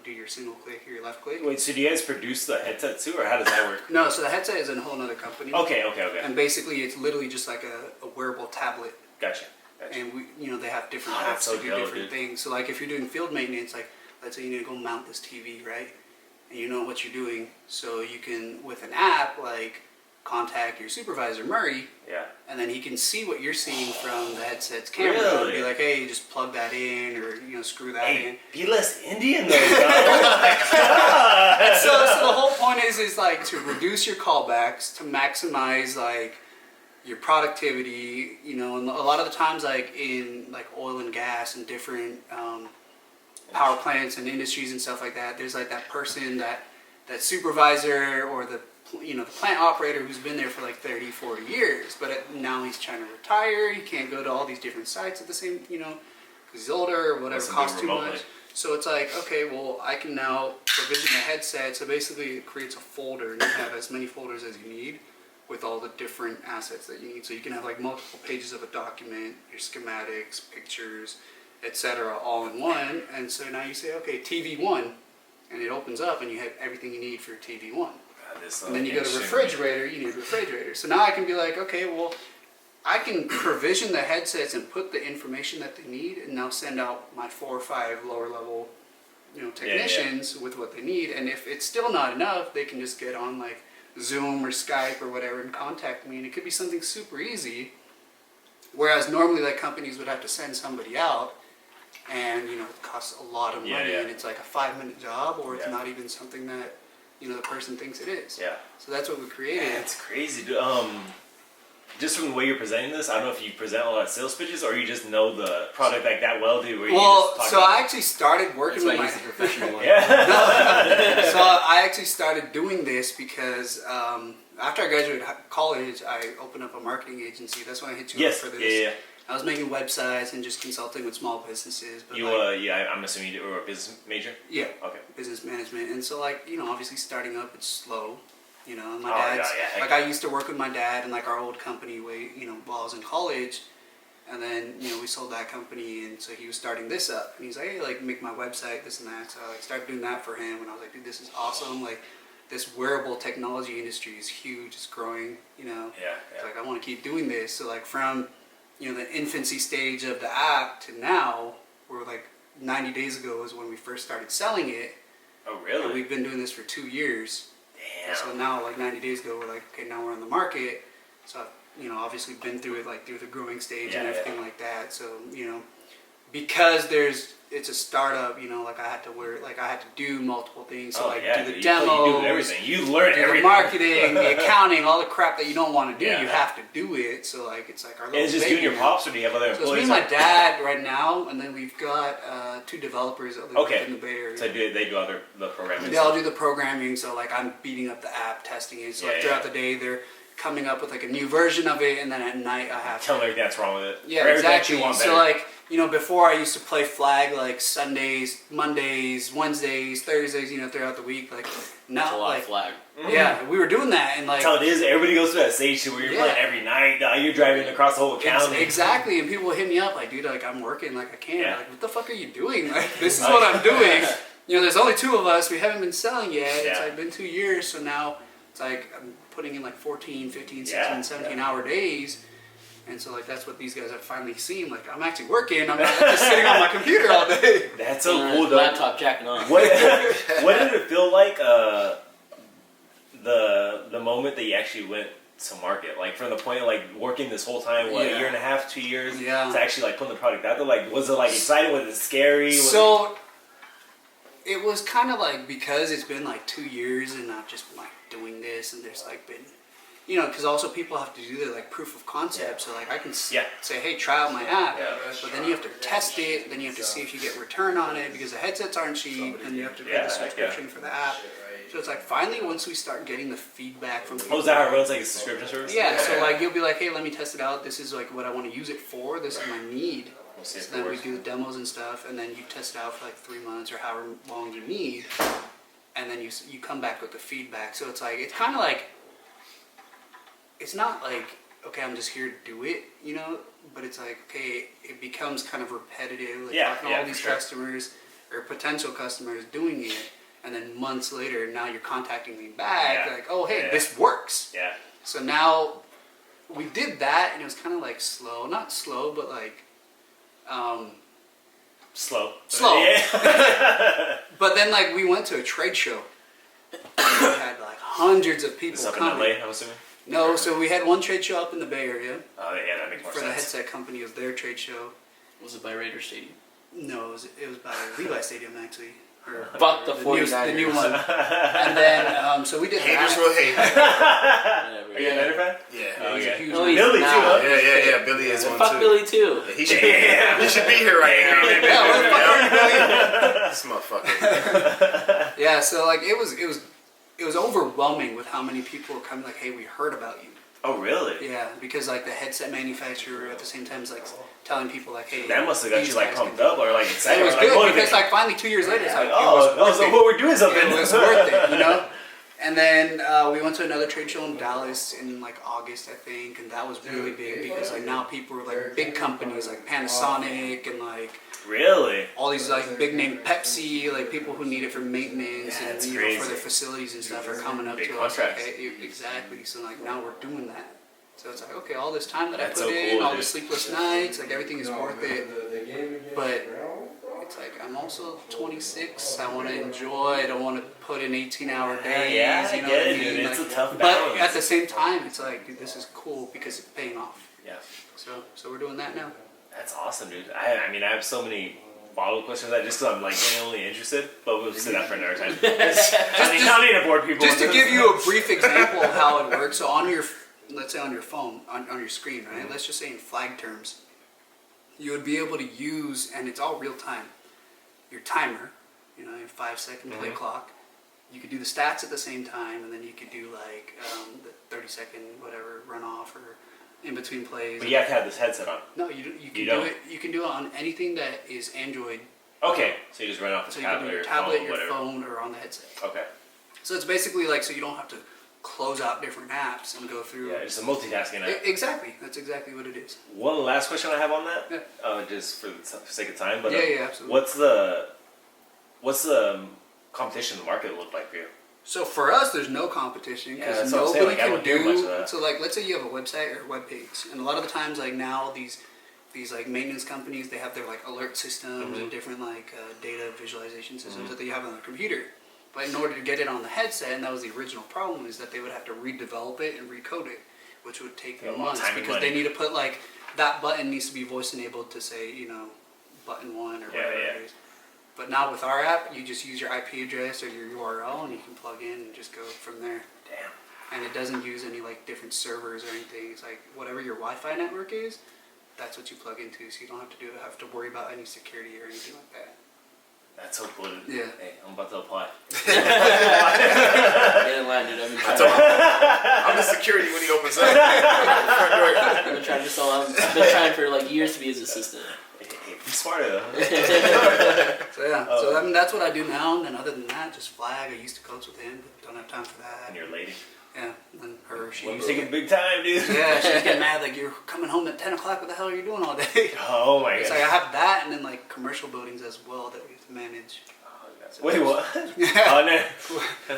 do your single click or your left click. Wait, so do you guys produce the headset too, or how does that work? No, so the headset is in a whole other company. Okay. And basically, it's literally just like a wearable tablet. Gotcha. And they have different Oh, apps that's so to do dope, different dude. things. So like if you're doing field maintenance, like let's say you need to go mount this TV, right? And you know what you're doing, so you can with an app like contact your supervisor Murrie, Yeah. and then he can see what you're seeing from the headset's camera. Really? And be like, hey, just plug that in, or screw that in. Hey, be less Indian though. Oh my god. And so the whole point is like to reduce your callbacks, to maximize like your productivity, and a lot of the times like in like oil and gas and different power plants and industries and stuff like that, there's like that person, that supervisor or the plant operator who's been there for like 30, 40 years, but now he's trying to retire. He can't go to all these different sites at the same, because he's older or whatever, costs too much. So it's like, okay, well, I can now provision a headset. So basically it creates a folder, and you have as many folders as you need with all the different assets that you need. So you can have like multiple pages of a document, your schematics, pictures, etc., all in one. And so now you say, okay, TV 1, and it opens up and you have everything you need for TV 1. And then you go to refrigerator, you need refrigerator. So now I can be like, okay, well, I can provision the headsets and put the information that they need, and now send out my 4 or 5 lower level, technicians with what they need. And if it's still not enough, they can just get on like Zoom or Skype or whatever and contact me, and it could be something super easy. Whereas normally, like, companies would have to send somebody out, and it costs a lot of money, and it's like a 5-minute job, or it's not even something that the person thinks it is. Yeah. So that's what we created. Man, it's crazy, dude. Just from the way you're presenting this, I don't know if you present a lot of sales pitches or you just know the product like that well, dude. I actually started working with my professional one. So I actually started doing this because after I graduated college, I opened up a marketing agency. That's when I hit you up for this. Yeah. I was making websites and just consulting with small businesses. But I'm assuming you were a business major? Yeah. Okay. Business management. And so, obviously starting up, it's slow. My dad's, I used to work with my dad in like our old company while I was in college, and then we sold that company, and so he was starting this up, and he's like, hey, like, make my website, this and that. So I started doing that for him, and I was like, dude, this is awesome. Like, this wearable technology industry is huge, it's growing. It's like, I want to keep doing this. So like from the infancy stage of the app to now, we're like 90 days ago is when we first started selling it. Oh really? And we've been doing this for 2 years. Damn. So now, like 90 days ago, we're like, okay, now we're on the market. So I've, obviously been through it, like through the growing stage and everything like that. So, because it's a startup, like I had to do multiple things. So do the demos, you do everything. You learn everything. The marketing, the accounting, all the crap that you don't want to do, you have to do it. So like, it's like our little. And it's just you and your pops, or do you have other employees? So it's me and my dad right now, and then we've got 2 developers that live in the Bay Area. So they do the programming. They all do the programming. So like, I'm beating up the app, testing it. So throughout the day, they're coming up with like a new version of it, and then at night I have tell them everything that's wrong with it. Yeah, exactly. So like, before I used to play flag like Sundays, Mondays, Wednesdays, Thursdays, throughout the week. Like now, that's a lot like of flag. Yeah, we were doing that, and like that's how it is. Everybody goes through that stage where you're playing every night. You're driving across the whole county. Exactly, and people will hit me up like, dude, like I'm working, like I can't. Like, what the fuck are you doing? Like this is what I'm doing. There's only 2 of us. We haven't been selling yet. It's like been 2 years, so now it's like I'm putting in like 14, 15, 16, 17 hour days. And so like that's what these guys have finally seen. Like I'm actually working. I'm not just sitting on my computer all day. That's so cool though. Laptop jacking on. What did it feel like the moment that you actually went to market? Like from the point of like working this whole time, a year and a half, 2 years, to actually like putting the product out there? Like was it like exciting? Was it scary? It was kind of like, because it's been like 2 years and I've just been like doing this, and there's like been, because also people have to do their like proof of concept. So like I can say, hey, try out my app, but then you have to test it, then you have to see if you get return on it, because the headsets aren't cheap, and you have to pay the subscription for the app. So it's like finally once we start getting the feedback from people. Oh, is that how it runs, like a subscription service? Yeah, so like you'll be like, hey, let me test it out. This is like what I want to use it for. This is my need. So then we do the demos and stuff, and then you test it out for like 3 months or however long you need, and then you come back with the feedback. So it's like, it's kind of like, it's not like, okay, I'm just here to do it, but it's like, okay, it becomes kind of repetitive, like talking to all these customers or potential customers doing it, and then months later, now you're contacting me back, like, oh, hey, this works. Yeah. So now we did that, and it was kind of like slow, not slow, but like, Slow. Yeah. But then like we went to a trade show. We had like hundreds of people up coming. in LA, I'm assuming? No, so we had one trade show up in the Bay Area. Oh yeah, that makes more sense. For the headset company, it was their trade show. Was it by Raider Stadium? No, it was by Levi Stadium actually. Fuck the 49ers. The new one. And then, so we did Haters will hate. Are you a Niner fan? Yeah. He's a huge Billy too, huh? Yeah. Billy is one too. Fuck Billy too. He should be here right now. Yeah, where the fuck are you, Billy? This motherfucker. Yeah, so like it was overwhelming with how many people were coming. Like, hey, we heard about you. Oh really? Yeah, because like the headset manufacturer at the same time is like telling people like, hey, that must have got you like pumped up or like excited. It was or, like, good motivated. because like finally 2 years later, it's like, so we're doing something. It was worth it, And then we went to another trade show in Dallas in like August, I think, and that was really big because like now people were like big companies like Panasonic and like really all these like big name Pepsi, like people who need it for maintenance and crazy. For their facilities and stuff are coming up big to contracts. us. Okay, exactly. So like now we're doing that. So it's like, okay, all this time that That's I put so in, cool, all dude. the sleepless nights, like everything is worth it. But it's like, I'm also 26. I want to enjoy. I don't want to put in 18-hour days. Yeah, I you know get what it, I mean? dude. It's Like, a tough but balance. at the same time, it's like, dude, this is cool because it's paying off. Yeah. So we're doing that now. That's awesome, dude. I mean, I have so many follow-up questions. I just I'm like genuinely interested, but we'll sit that for another time. I don't need to bore people. Just to give you a brief example of how it works. So on your, let's say on your phone, on your screen, right? Let's just say in flag terms, you would be able to use, and it's all real time, your timer, you know, your 5-second play clock. You could do the stats at the same time, and then you could do like the 30-second whatever runoff or in between plays. But you have to have this headset on. No, you can You do don't? it. You can do it on anything that is Android. Okay, so you just run off the So you can tablet do or your your tablet, phone, your whatever. phone, or on the headset. Okay. So it's basically like, so you don't have to close out different apps and go through. Yeah, it's a multitasking app. Exactly. That's exactly what it is. One last question I have on that, Yeah. just for the sake of time, but Yeah, absolutely. what's the competition in the market look like for you? So for us, there's no competition Yeah, because that's what I'm saying, nobody like, I don't can hear much of do. that. So like, let's say you have a website or a web page, and a lot of the times, like now, these like maintenance companies, they have their like alert systems and different like data visualization systems that they have on the computer. But in order to get it on the headset, and that was the original problem, is that they would have to redevelop it and recode it, which would take Yeah, months time and because money. they need to put like that button needs to be voice enabled to say, you know, button 1 or whatever it is. But now with our app, you just use your IP address or your URL, and you can plug in and just go from there. Damn. And it doesn't use any like different servers or anything. It's like whatever your Wi-Fi network is, that's what you plug into. So you don't have to worry about any security or anything like that. That's so cool. Dude. Yeah. Hey, I'm about to apply. Get in line, dude. I'm the security when he opens up. I've been trying to solve. I've been trying for like years to be his assistant. Hey, be smarter though. So yeah. So I mean, that's what I do now. And then other than that, just flag. I used to coach with him, but don't have time for that. And your lady. Yeah. And her, she's Well, you're taking big time, dude. yeah, she's getting mad like you're coming home at 10 o'clock. What the hell are you doing all day? Oh my It's god. like I have that, and then like commercial buildings as well that we have to manage. Wait, what? Yeah. Oh no.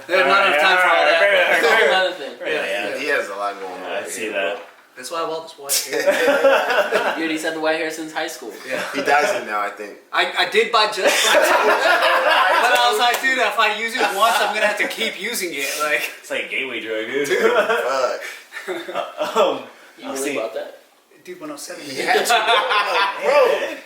There's not enough time for all that. That's a whole other thing. Yeah. He has a lot going on. I see that. That's why I have all this white hair. Dude, he's had the white hair since high school. Yeah. He dyes it now, I think. I did buy just for that. But I was like, dude, if I use it once, I'm gonna have to keep using it. Like, It's like a gateway drug, dude. Fuck. You I'll really see. bought that? dude, when I was 17, He had to. Bro. when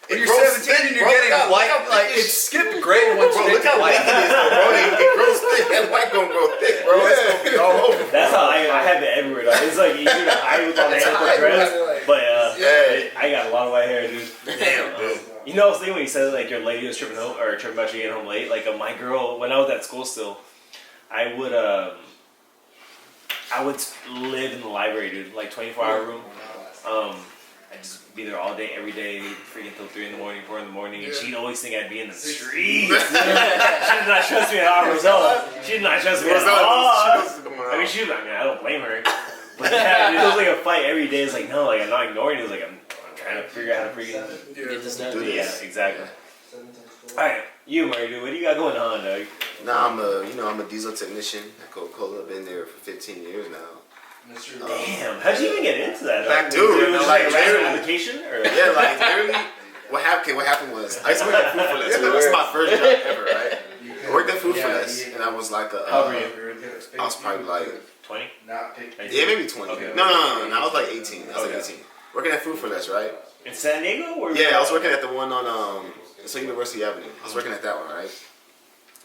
It you're grows 17 thick, and you're bro. getting Look white, how thick like it it's is. skipped gray once Bro, you look get how white. thick it is, bro. It grows thick. That white gonna grow thick, bro. It's gonna be all over. That's how I have it everywhere. Like, it's like easier to hide with all the It's ample hide, dreads, like- but Yeah. I got a lot of white hair, dude. Damn, dude. You know, I was thinking when you said like your lady was tripping home or tripping about you getting home late. Like my girl, when I was at school still, I would live in the library, dude. Like 24-hour room. I'd just be there all day, every day, freaking till 3 in the morning, 4 in the morning, and she'd always think I'd be in the streets. She did not trust me at all, Rosella. She did not trust me at all. I mean, I don't blame her. But yeah, dude, it was like a fight every day. It's like, no, like I'm not ignoring you. It was like I'm trying to figure out how to freaking Get this done. yeah, exactly. All right, you, Murrie, dude, what do you got going on, dog? Nah, I'm a diesel technician at Coca-Cola. I've been there for 15 years now. Damn, how'd you even get into that? Like, Dude, dude, it was like, like a random literally. application, or Yeah, like literally, what happened was I used to work at Food for Less. That's my first job ever, right? I worked at Food for Less, and I was like how old were you? I was probably like 20? yeah, maybe 20. Okay. No, I was like 18. I was Okay. like 18. Working at Food for Less, right? In San Diego, or Yeah, I was working at the one on University Avenue. I was working at that one, right?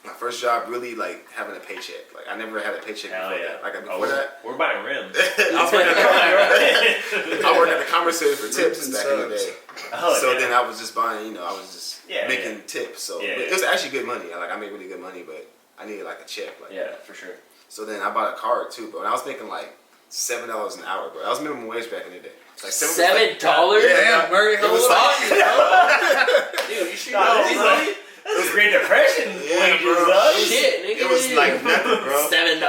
My first job, really like having a paycheck. Like I never had a paycheck Hell before yeah. that. Like before that, We're buying rims. I was working at I worked at the Commerce Center for tips and back in the day. Oh, So yeah. then I was just buying, I was just Yeah, making tips. So Yeah, but yeah. it was actually good money. Like I made really good money, but I needed like a check. Like Yeah, for sure. So then I bought a card too, bro. And I was making like $7 an hour, bro. That was minimum wage back in the day. It's like $7? Yeah. Damn, Murrie, It was like, Dude, you should No, know. these are- those Great Depression Yeah, wages, bro. dog. Shit, nigga. it was like nothing, bro. $7.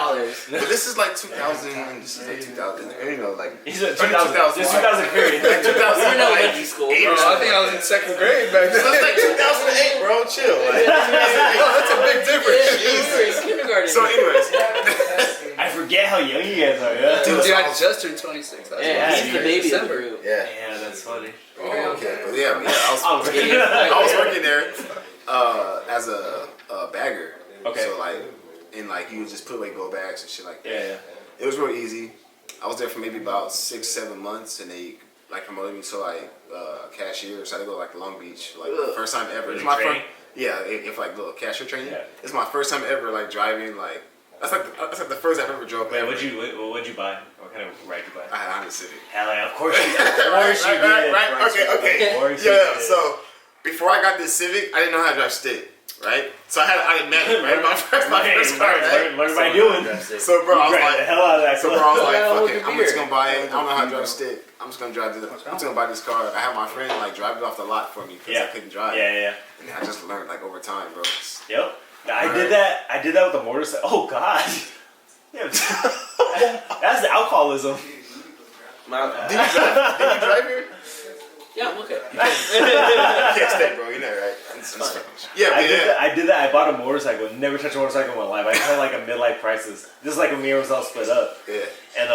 But this is like 2000. This is like 2000. Like He's a 2000. 2000. This 2000 period. Like 2000. We're in like, elementary school, 8 bro. or I something. think I was in second grade back So then. it's like 2008, bro. Chill. Like, Oh, that's a big difference. Yeah, you were in kindergarten. so, anyways, I forget forget how young you guys are. Yeah. Dude, I just turned 26. That's Yeah, he's the baby of the December. group. Yeah. Yeah, that's funny. Oh, okay. But yeah. Oh, I was working there as a bagger. Okay. So like, and like you would just put away go bags and shit like that. Yeah. It was real easy. I was there for maybe about 6-7 months, and they like promoted me to like cashier. So I had to go like to Long Beach, like first time ever. It's my first. Yeah, if like little cashier training. Yeah. It's my first time ever like driving like. That's like the first I've ever drove. Wait, what'd you buy? What kind of ride you buy? I had a Honda Civic. Hell yeah, of course you did. Of course you did. Right. Okay. Of course you Yeah. did. So before I got this Civic, I didn't know how to drive stick. Right. So I had manual. Right. My first car. Right? Learn by doing. So bro, I was like, the hell out of that. so bro, I was like, fuck it. I'm just gonna buy it. I don't know how to drive a stick. I'm just gonna drive this. I'm just gonna buy this car. I had my friend like drive it off the lot for me because I couldn't drive. Yeah. And I just learned like over time, bro. Yep. I did that with the motorcycle. Oh god. Yeah. That's the alcoholism. Did you drive here? Yeah, I'm okay. You can't stay, bro. You know, right? It's fine. Yeah, I did that. I bought a motorcycle. Never touched a motorcycle in my life. I had like a midlife crisis. This is like when me and Roselle split up. Yeah. And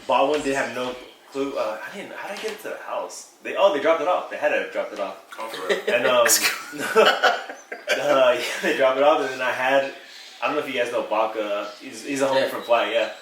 bought one. Didn't have no clue. How did I get it to the house? They dropped it off. They had to drop it off. Oh, for real? And they dropped it off, and then I don't know if you guys know Baca. He's a homie from Fly. Yeah.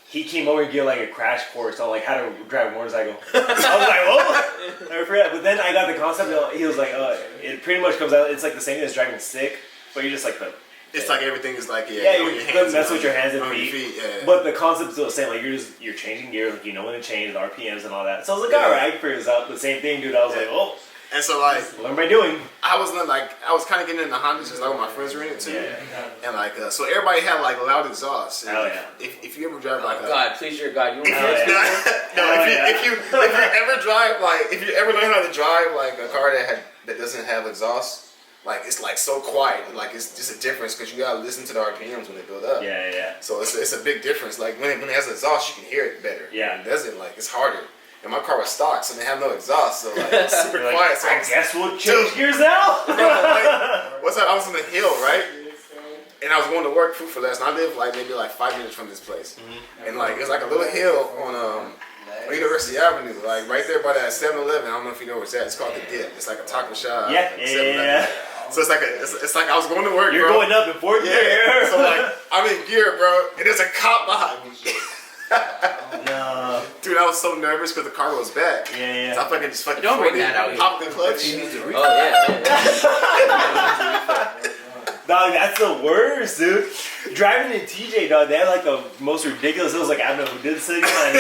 He came over and gave like a crash course on like how to drive a motorcycle. I was like, whoa! Never forget. But then I got the concept. He was like, it pretty much comes out. It's like the same thing as driving stick, but you're just like the. It's like everything is like you're mess with your hands and feet. Yeah. But the concept's still the same. Like you're changing gears. Like you know when to change the RPMs and all that. So I was like, all right, I can figure this out. The same thing, dude. I was like, oh. And so like, learn by doing. I was kind of getting into Hondas just like my friends were in it too. Yeah. And like, so everybody had like loud exhaust. Hell yeah. If you ever drive like God, please, your God, you don't if you ever drive like if you ever learn how to drive like a car that doesn't have exhaust, like it's like so quiet, like it's just a difference because you gotta listen to the RPMs when they build up. Yeah. So it's a big difference. Like when it has exhaust, you can hear it better. Yeah. When it doesn't, like it's harder. And my car was stock, so they have no exhaust, so like it's super quiet. So I guess we'll change gears now. What's up? I was on the hill, right? And I was going to work food for less, and I live like maybe like 5 minutes from this place. Mm-hmm. And like it's like a little hill on University Avenue, like right there by that 7-Eleven. I don't know if you know where it's at. It's called the Dip. It's like a taco shop. Yeah. So it's like I was going to work. You're bro. going up in fourth gear. So like I'm in gear, bro, and there's a cop behind me. No. Dude, I was so nervous because the car goes back. Yeah. So I fucking just fucking don't bring that out. Pop the clutch. Dog, that's the worst, dude. Driving in TJ, dog, they had like the most ridiculous. It was like I don't know who did the city line.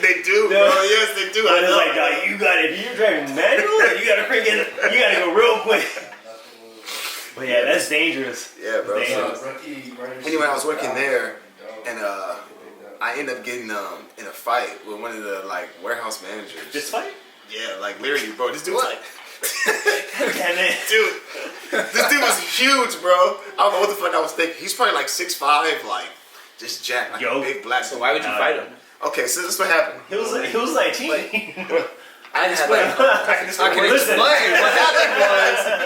They do, bro. Yes, they do. But it's like, dog, if you're driving manual, you gotta go real quick. But yeah, that's dangerous. Yeah, bro. Dangerous. Anyway, I was working there, and I ended up getting in a fight with one of the like warehouse managers. Just fight? Yeah, like literally, bro. This dude was like, damn it, dude. This dude was huge, bro. I don't know what the fuck I was thinking. He's probably like 6'5", like just jacked, like a big black. So why would you fight him? Okay, so this is what happened. He was 19. I can explain what happened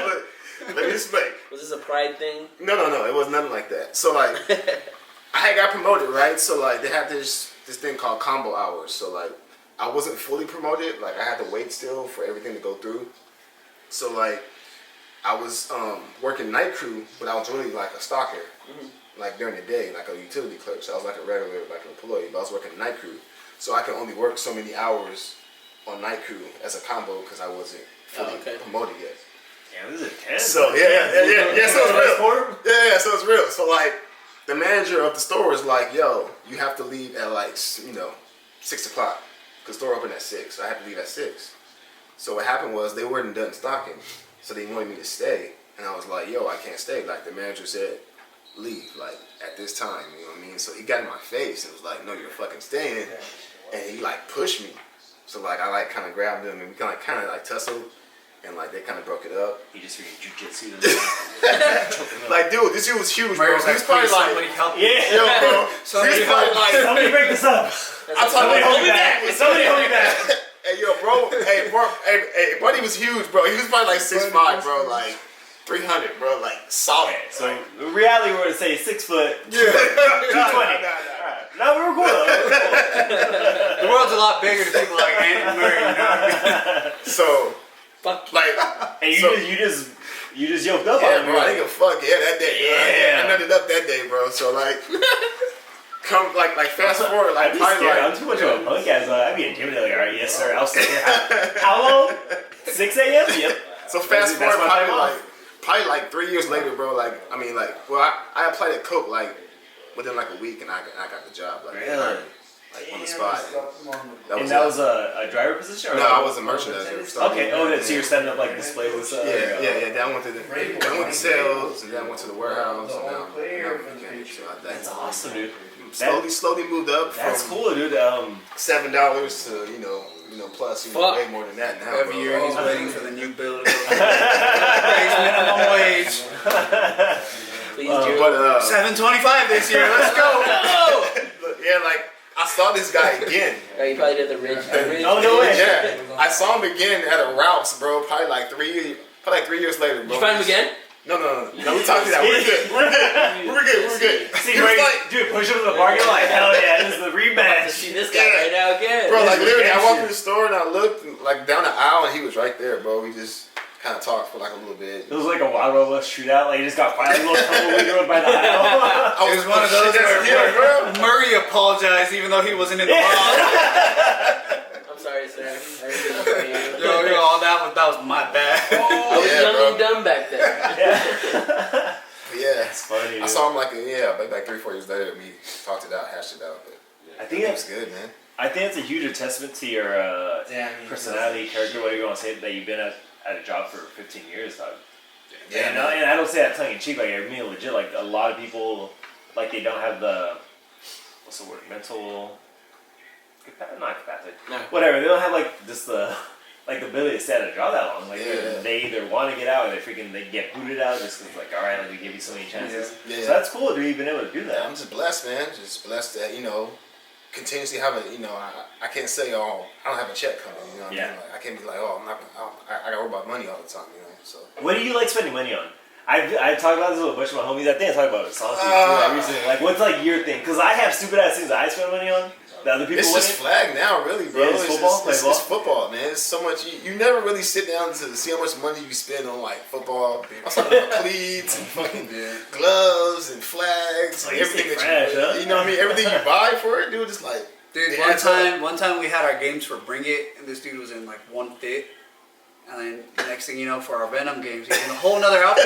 was. Let me explain. Was this a pride thing? No. It was nothing like that. So like, I had got promoted, right? So like, they had this thing called combo hours. So like, I wasn't fully promoted. Like, I had to wait still for everything to go through. So like, I was working night crew, but I was really like a stalker. Like during the day, like a utility clerk. So I was like a regular like employee, but I was working night crew. So I could only work so many hours on night crew as a combo because I wasn't fully promoted yet. Yeah, this is intense. So yeah. So it's real. Yeah, so it's real. So like, the manager of the store was like, "Yo, you have to leave at like 6 o'clock, cause store open at 6. So I had to leave at 6. So what happened was they weren't done stocking, so they wanted me to stay, and I was like, "Yo, I can't stay." Like the manager said, "Leave like at this time." You know what I mean? So he got in my face and was like, "No, you're fucking staying," and he like pushed me. So like I like kind of grabbed him and we kind of like tussled. And like they kind of broke it up. He just figured jujitsu. Like, dude, this dude was huge, bro. He was probably like, yo, bro. Somebody break this up. Somebody hold me back. Somebody hold me back. Hey, yo, bro. Hey, buddy was huge, bro. He was probably like 6'5", bro. Like 300, bro. Like solid. So in reality, we're gonna say 6 foot. Yeah. 220. No, we were cool. The world's a lot bigger to people like Andy and Murray, you know what I mean? So, Fuck. like, And so, you just yoked up yeah, on bro, I didn't give a fuck. Yeah, that day. Yeah. I nutted up that day, bro. So, like, come, like fast forward, like, I'd be probably scared. like, I'm too much of a punk ass. I'd be intimidated. Like, all right, yes, sir. I'll stay here. How long? 6 a.m. Yep. so fast That's forward, my time off. probably like 3 years later, bro. Like, I mean, like, well, I applied at Coke like within like a week, and I got the job. Like, Really? like on the spot. And that was a driver position? Or no, I was a merchandiser. Okay. Oh, so you're setting up like displays and stuff. Yeah. Then I went to sales, and then I went to the warehouse, and now I'm a mechanic. So That's awesome, dude. Slowly moved up. That's from cool, dude. $7 to you know plus way more than that now. Every bro. year he's waiting for the new bill to go. Raise minimum wage. Please, But $7.25 this year. Let's go. yeah, like I saw this guy again. Oh, you probably did the ridge. Oh, no way. Yeah, I saw him again at a Ralph's, bro. Probably like 3 years later, bro. Did you find him again? No. We talked to that. We're good. See, He was right, like, dude, push him to the parking lot. Hell yeah, this is the I rematch. see this guy right now again. bro, like literally, I walked gangster. in the store and I looked like down the aisle and he was right there, bro. We just kind of talked for like a little bit. It was like a Wild Wild West shootout. Like, you just got fired. A little tumbleweed road by the aisle. It was one of those where Murray apologized even though he wasn't in the wrong. I'm sorry, sir. I didn't mean to Yo, that was my bad. I was Yeah, young bro. and dumb back then. Yeah, It's funny, dude. I saw him like 3-4 years later. We talked it out, hashed it out, but I think it was that's good, man. I think it's a huge testament to your personality, character, whatever you want to say, that you've been at a job for 15 years, dog. Yeah, and I don't say that tongue in cheek, like, I mean legit. Like, a lot of people, like, they don't have the, what's the word, mental, not capacity, No. whatever. They don't have like just the ability to stay at a job that long. Like, Yeah. they either want to get out or they get booted out just because, like, all right, like, we give you so many chances. Yeah. So that's cool, dude. You've been able to do that. I'm just blessed, man. Just blessed that, continuously have a, I can't say, oh, I don't have a check coming, you know what I mean? Like, I can't be like, oh, I gotta worry about money all the time, so. What do you like spending money on? I've talked about this with a bunch of my homies. I think I talked about it with Salty too recently. Like, what's like your thing? Because I have stupid ass things that I spend money on. The other people It's just flag now, really, bro. Yeah, it's football, It's football, man. It's so much. You never really sit down to see how much money you spend on like football. I'm talking about cleats and fucking gloves and flags and everything that you know what I mean. Everything you buy for it, dude. It's like, Dude, one time we had our games for Bring It, and this dude was in like one fit. And then the next thing you know, for our Venom games, he's in a whole nother outfit,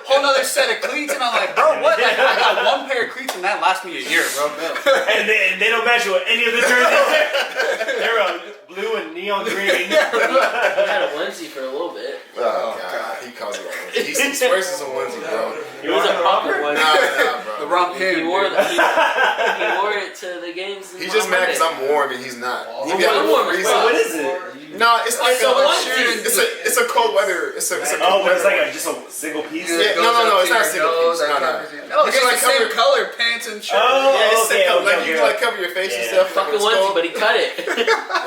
whole nother set of cleats, and I'm like, bro, what? Like, I got one pair of cleats, and that lasts me a year, bro. And they don't match with any of the jerseys. They're blue and neon green. I had a onesie for a little bit. oh god, he calls it a onesie. He swears it's a onesie, bro. It was a proper one. Nah, bro. The wrong pin. He wore it to the games. He's just mad because I'm warm and he's not. He I'm got warm. a Wait, reason. what is it? No, it's like So a what? it's a cold weather. It's a Oh, cold it's weather. like just a single piece. Yeah, no, it's not a single piece. No. It's like same color pants and shirt. Oh, Yeah, it's okay, like, okay, you okay. can like cover your face and Yeah. stuff. Fucking when it's onesie, cold. but he cut it.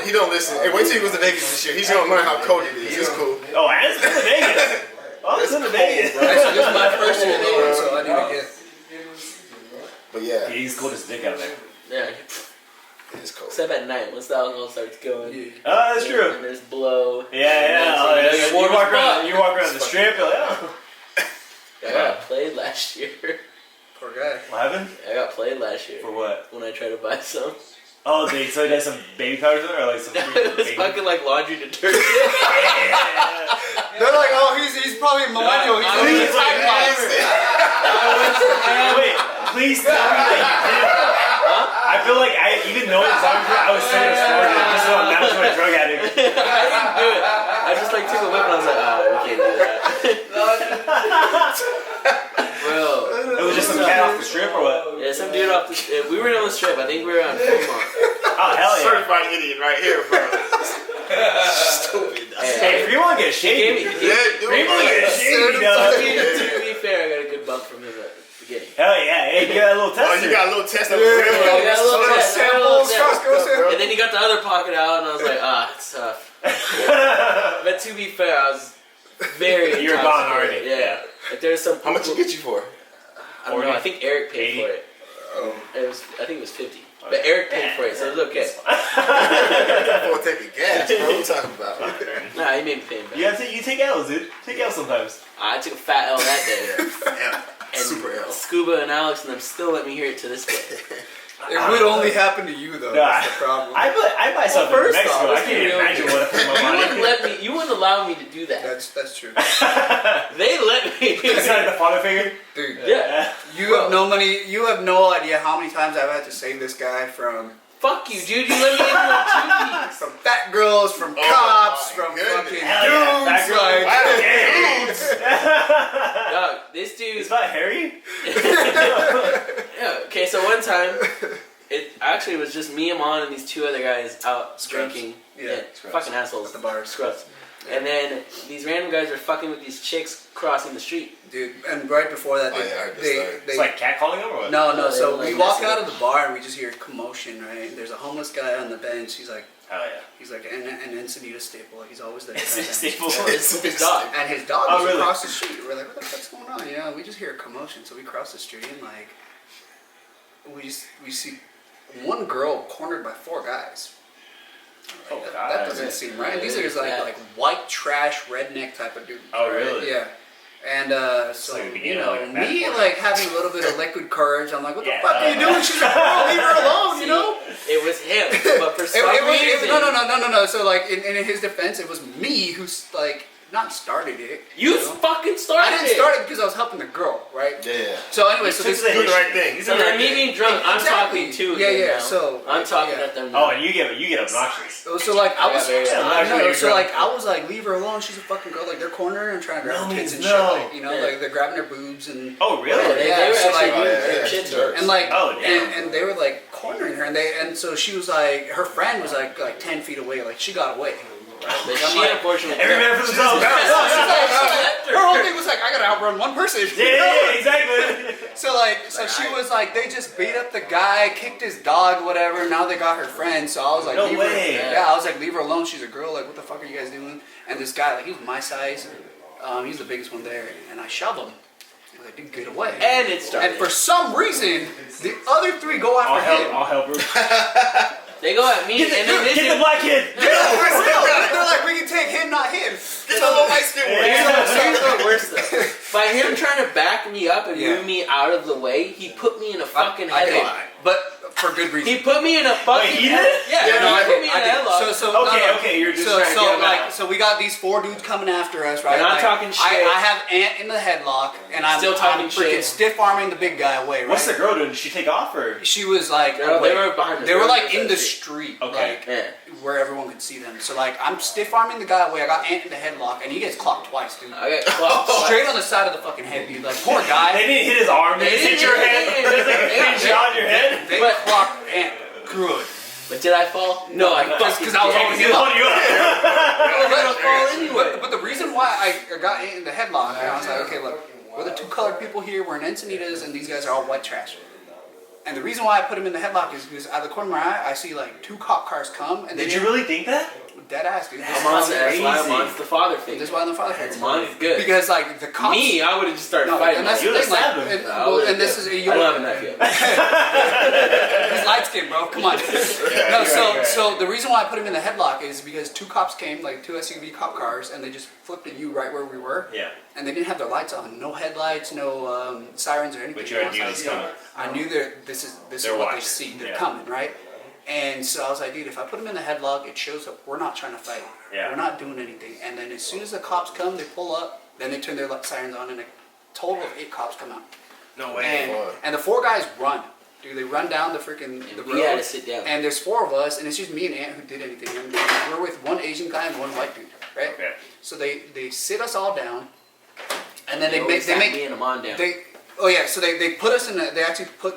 He don't listen. Hey, wait till he goes to Vegas this year. He's gonna learn how cold it is. It's cool. Oh, I was in Vegas. I was in Vegas. Actually, this is my first year there, so I need to get. But yeah, He's cold as dick out there. Yeah. it's cold. Except at night, once the alcohol starts going. Oh, that's true. And there's blow. Yeah. It's You warm walk as around. fuck. You walk around the strip. You're like, oh. I got played last year. Poor guy. What happened? I got played last year For what? when I tried to buy some. Oh, so he does some baby powders in there, or like some It was baby? fucking like laundry detergent. They're like, oh, he's probably a millennial. He's Please, only like, wait, please tell me that you did it. I feel like even knowing it's I was so discouraged just so I'm not to a drug addict. I didn't do it. I just like took a whip and I was like, we can't do that. Bro. It was just some cat off the strip or what? Yeah, some dude off the we were on the strip. I think we were on Fremont. Oh, hell yeah. Certified idiot right here, bro. Stupid. Hey, Fremont get shady. Yeah, dude. Fremont get shady, To dog. be fair, I got a good bump from him at the beginning. Hell yeah. Hey, you got a little test. Oh, you got a little test of Yeah, I got a little test. samples, Costco samples. And then he got the other pocket out, and I was like, it's tough. But to be fair, I was very You're gone intoxicated. already. Yeah. Like there's some. How much it get you for? I don't know. I think Eric paid for it. I think it was 50. But Eric paid for it, so it was okay. We'll take a gas, bro. What are you talking about? Nah, he made me pay him back. You take L's, dude. Take L's sometimes. I took a fat L that day. Yeah. And Super L. Scuba and Alex and them still let me hear it to this day. It would only happen to you though. That's the problem. I buy something Well, in first Mexico. off, I can't even imagine what I put in my body. You wouldn't allow me to do that. That's true. They let me. It's like the father figure. Dude, Yeah. you have no idea how many times I've had to save this guy from Fuck you, dude. You let me into a 2 from fat girls, from cops, my from goodness. fucking Hell yeah, fat dudes. girl. Like, Dog, this dude. It's about Harry. Yeah. Okay, so one time, it actually was just me, Aman, and these 2 other guys out Scrubs. drinking. Yeah, scrubs. Fucking assholes. At the bars. Scrubs. And then these random guys are fucking with these chicks crossing the street. dude. And right before that, Oh, yeah, I heard this they story. It's like catcalling them or what? no. No, So they we like walk messing out up. of the bar and we just hear commotion, right? And there's a homeless guy on the bench. He's like an Encinitas staple. Like he's always there. It's a staple. It's with his dog. And his dog Oh, was really? across the street. We're like, what the fuck's going on? You know, we just hear a commotion. So we cross the street and like, we see one girl cornered by 4 guys. Oh, That God. doesn't seem right. Yeah, These are just yeah. like white trash redneck type of dudes. Oh, right? really? Yeah. And so like the you beginning know, of, like, a bad me porn. like having a little bit of liquid courage, I'm like, what the Yeah. fuck are you doing? She's a girl, leave her alone, you know? It was him, but for some reason... No. So like in his defense, it was me who's like not started it. You know? fucking started I didn't start it because I was helping the girl, right? Yeah. So anyway, so this took Doing the right thing. He's So doing the then right me thing. being drunk, I'm Exactly. talking to Yeah, them yeah, now. so- I'm talking yeah. at them Oh, now. and you get obnoxious. So like I was, Yeah, no, you're so drunk. like I was like, leave her alone. She's a fucking girl. Like they're cornering her and trying to grab No her tits and means shit. no. Like, you know, Yeah. like they're grabbing her boobs and Oh, really? Yeah, they Yeah, were so, actually like, doing yeah, their yeah, shit to sure. her. and like Oh, damn. and they were like cornering her and so she was like her friend was like 10 feet away. Like she got away. But I'm she like, unfortunately... Every man for themselves. her whole thing was like, I gotta outrun one person. Yeah, exactly. So she was like, they just beat up the guy, kicked his dog, whatever. Now they got her friend. So I was like, No leave way. her. Yeah, I was like, leave her alone. She's a girl. Like, what the fuck are you guys doing? And this guy, like, he was my size. He's the biggest one there, and I shove him. I was like, dude, get away. And it started. And for some reason, the other 3 go I'll after him. help her. They go at me, and then this Get the black kid. They're like, we can take him, not him. Get the little light skin one. Here's the worst though. By him trying to back me up and Yeah. move me out of the way, he put me in a fucking I did, headlock. but for good reason. He put me in a fucking Wait, he did? Yeah, Yeah, no, he I put did. me in I a did. headlock. Okay, you're just trying to get him out. So we got these 4 dudes coming after us, right? And I'm Like, talking shit. I have Ant in the headlock, and I'm Still talking I'm freaking shit. stiff arming the big guy away, right? What's the girl doing? Did she take off or? She was like, No, away. they were behind us. They were They were like in the inside. street, Okay. like Yeah. where everyone could see them. So like I'm stiff arming the guy away. I got Ant in the headlock, and he gets clocked twice, dude. I got clocked. Straight on the side of the fucking head, dude. Like poor guy. They didn't hit his arm. They They just hit didn't your hit head. me. There's like a Yeah, clean shot on your head. They But- clocked Ant good. But did I fall? No, I fucking because I was did. holding He's him up. holding you up. I was gonna fall anyway. But the reason why I got in the headlock, and I was like, okay, look, we're the 2 colored people here. We're in Encinitas, and these guys are all white trash. And the reason why I put him in the headlock is because out of the corner of my eye, I see like 2 cop cars come, and Did you really think that? dead ass, dude. That's Amon's crazy. the father figure. That's why I'm the father figure. Amon's good. Because like the cops. Me, I would have just started No, fighting. and that's You the would've thing. Like, stabbed him. and, I well, would've- and this is I don't have a knife yet. He's light skinned, bro. Come on. No, so the reason why I put him in the headlock is because 2 cops came, like 2 SUV cop cars, and they just flipped at you right where we were. Yeah. And they didn't have their lights on, no headlights, no sirens or anything. But you already knew I it was was like, coming. I knew that this is They're what they watching. see. They're Yeah. coming, right? And so I was like, dude, if I put him in the headlock, it shows that we're not trying to fight. Yeah. We're not doing anything. And then as soon as the cops come, they pull up, then they turn their sirens on, and a total of 8 cops come out. No way. And the 4 guys run. Dude, they run down the freaking the road. We had to sit down. And there's 4 of us, and it's just me and Ant who did anything. And we're with 1 Asian guy and 1 white dude, right? Okay. So they sit us all down, and then they always make sat me and Aman down. so they put us in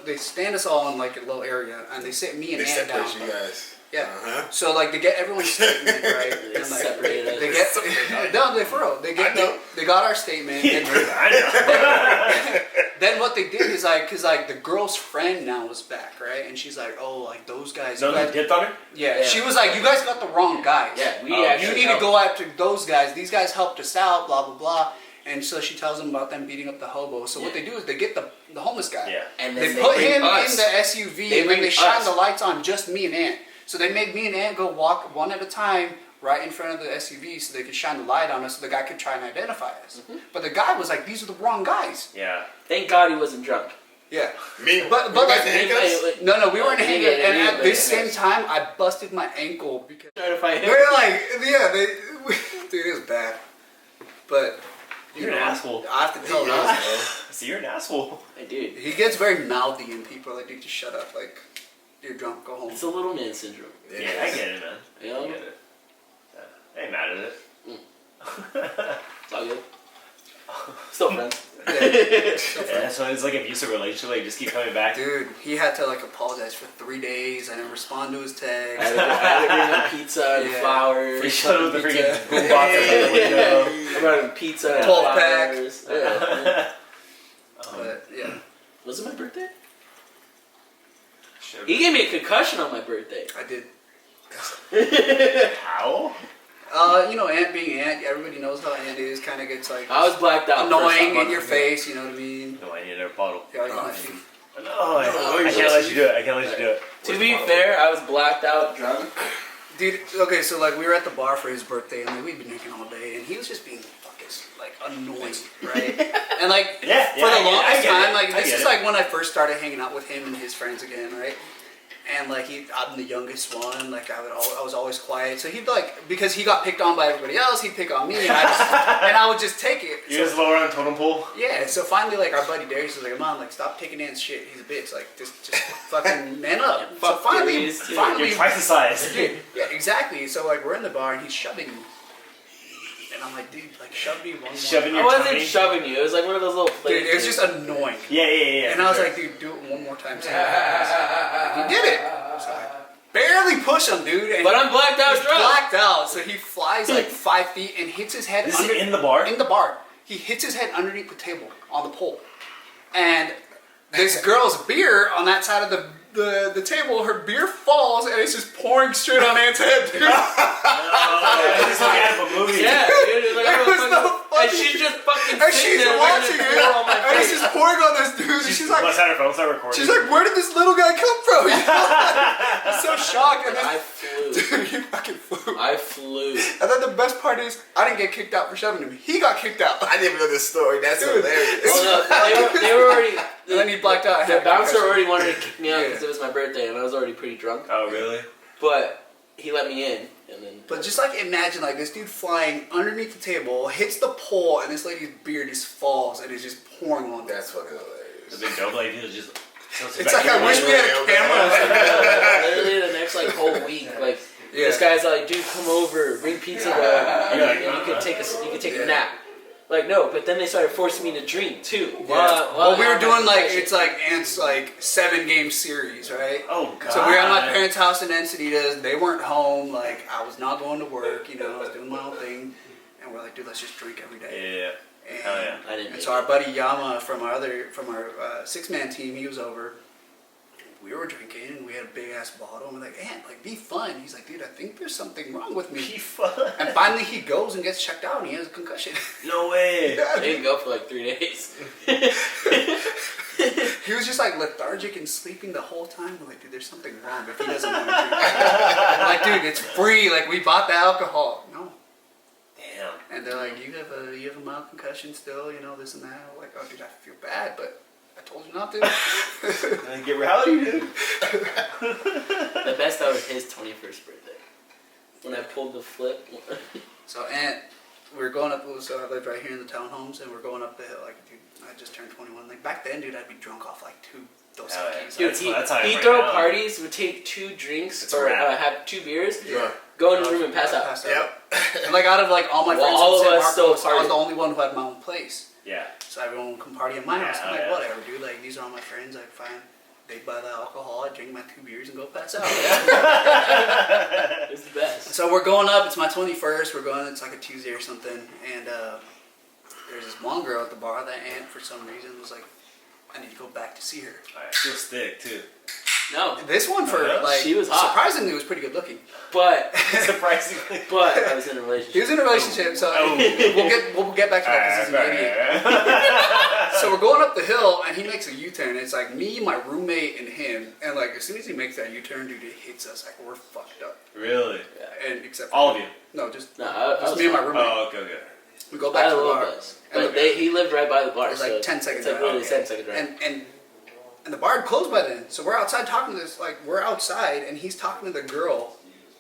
they stand us all in like a little area, and they sit me and They Ant down. separate you guys. Yeah. Uh-huh. So like they get everyone's statement right. They and, like, separated us. they get no, they for real. They get I know. they got our statement. And I then what they did is like, cause like the girl's friend now was back, right? And she's like, oh, like those guys. know. you No, guys they dipped on her? yeah, she was like, you guys got the wrong guys. Yeah, we Oh, actually You need to helped. go after those guys. These guys helped us out, blah blah blah. And so she tells them about them beating up the hobo. So what they do is they get the homeless guy. Yeah. And They then put bring him us. in the SUV and then they shine the lights on just me and Aunt. So they made me and Aunt go walk one at a time right in front of the SUV so they could shine the light on us so the guy could try and identify us. But the guy was like, these are the wrong guys. Yeah. Thank God he wasn't drunk. Yeah. Me, But you guys like, in handcuffs? no, we were in handcuffs. And at this same handcuffs. time, I busted my ankle because Trying to find him. they're like, yeah, dude, it was bad. But You're an asshole. I have to tell you, See, you're an asshole. Hey, dude. he gets very mouthy and people are like, dude, just shut up. Like, you're drunk, go home. It's a little man syndrome. Yeah, I get it, man. You I know? get it. Yeah. I ain't mad at it. It's all good. Still friends. Yeah, so it's like an abusive relationship. Like, you just keep coming back. Dude, he had to like apologize for 3 days. I didn't respond to his I text. had to bring him pizza and Yeah. flowers. He showed up with the Pizza. freaking boombox out the window. I brought him pizza and 12 pack. flowers. Yeah. But yeah, Was it my birthday? Shit. He gave me a concussion on my birthday. I did. How? You know, Aunt being Aunt, everybody knows how Aunt is. Kind of gets like I was blacked out. annoying in your face. You know what I mean? No, I need another bottle. Yeah, you know, she- No, I can't let you do it. I can't let you do it. To be fair, I was blacked out drunk. Dude, okay, so like we were at the bar for his birthday, and like we'd been drinking all day, and he was just being fucking like annoying, right? And like Yeah, for the I get it, longest I get time, it, like I this get is it. like when I first started hanging out with him and his friends again, right? And like I'm the youngest one, like I was always quiet. So he'd like because he got picked on by everybody else, he'd pick on me, and I would just take it. You So- just lower on totem pole. yeah, so finally, like, our buddy Darius was like, Mom, like, stop taking Ant's shit. He's a bitch. Like, just fucking man up. So fuck finally, Darius, too. You're twice the size. dude, yeah, exactly. So, like, we're in the bar, and he's shoving me. And I'm like, dude, like, shove me one more Shoving time. I wasn't tummy. shoving you. It was like one of those little plates. Dude, it was just annoying. Yeah. And I was like, dude, do it one more time. So he did it. So I barely push him, dude. And But I'm blacked out he's drunk. blacked out, so he flies like 5 feet and hits his head This is under in the bar? In the bar. He hits his head underneath the table on the pole. And this girl's beer on that side of the table, her beer falls and it's just pouring straight on Ant's head, dude. I just look at it from movies. Yeah, dude. It was like, It was so and funny. she's just fucking And sitting she's there watching letting it, pour on my and it's face. just pouring on this dude. And she's like, Must have her phone start recording. she's like, where did this little guy come from? You know? I'm so shocked. And I then, flew. dude, he fucking flew. I flew. And then the best part is, I didn't get kicked out for shoving him. He got kicked out. I didn't even know this story. That's Dude. hilarious. Well, no, they were already. And then he blacked out. The bouncer already wanted to kick me out Yeah. because it was my birthday and I was already pretty drunk. Oh, really? But he let me in, and then. But just like imagine like this dude flying underneath the table, hits the pole, and this lady's beard just falls and is just pouring on there. That's fucking hilarious. The big dope like he was just. It's like I wish we had a camera. Literally the next like whole week, like Yeah. this guy's like, dude, come over, bring pizza, and you could take Yeah. a nap. Like no, but then they started forcing me to drink too. Well, we were I'm doing like concussion. it's like Ant's like 7-game series, right? Oh, God. So we were at my parents' house in Encinitas. They weren't home. Like I was not going to work. You know, I was doing my own thing, and we're like, dude, let's just drink every day. Yeah. And, Hell yeah. I didn't. and make so our buddy Yama from our 6-man team, he was over. We were drinking, and we had a big ass bottle. And we're like, Ant, like be fun. He's like, dude, I think there's something wrong with me. Be fun. And finally, he goes and gets checked out, and he has a concussion. No way. Yeah, I dude. didn't go for like 3 days. He was just like lethargic and sleeping the whole time. We're like, dude, there's something wrong if he doesn't want to drink. I'm like, dude, it's free. Like, we bought the alcohol. No. Damn. And they're like, you have a mild concussion still, you know, this and that. I'm like, oh, dude, I feel bad, but I told you not to. Get reality, dude. The best though was his 21st birthday. When I pulled the flip. So, Aunt, we were going up, so I lived right here in the townhomes, and we're going up the hill. Like, dude, I just turned 21. Like, back then, dude, I'd be drunk off like 2 Dos Hell yeah. Equis. Dude, That's how I am he'd right throw now. parties, would take 2 drinks, It's a or wrap. have 2 beers, Yeah. go in his room and pass out. Yep. And like, out of like all my Well, friends all from of San us still Marcos, I was partied. the only one who had my own place. Yeah. So everyone can party at my house. I'm like, Yeah. whatever, dude. Like, these are all my friends. Like, fine. They buy the alcohol. I drink my 2 beers and go pass out. It's the best. So we're going up. It's my 21st. We're going. It's like a Tuesday or something. And there's this one girl at the bar that Aunt, for some reason, was like, I need to go back to see her. Alright, still stick, too. No. This one for She was hot. surprisingly was pretty good looking. But Surprisingly. But I was in a relationship. He was in a relationship, so we'll get back to that because he's an idiot. So we're going up the hill, and he makes a U-turn. It's like me, my roommate, and him. And like as soon as he makes that U-turn, dude, it hits us like we're fucked up. Really? Yeah. And except for All of you? No, just No, me and my roommate. Oh, okay. We go I back had to a the little bar. bus. But he lived right by the bar. It's like 10 seconds It's like drive. literally 10-second drive. And the bar had closed by then. So we're outside talking to this, like, we're outside, and he's talking to the girl.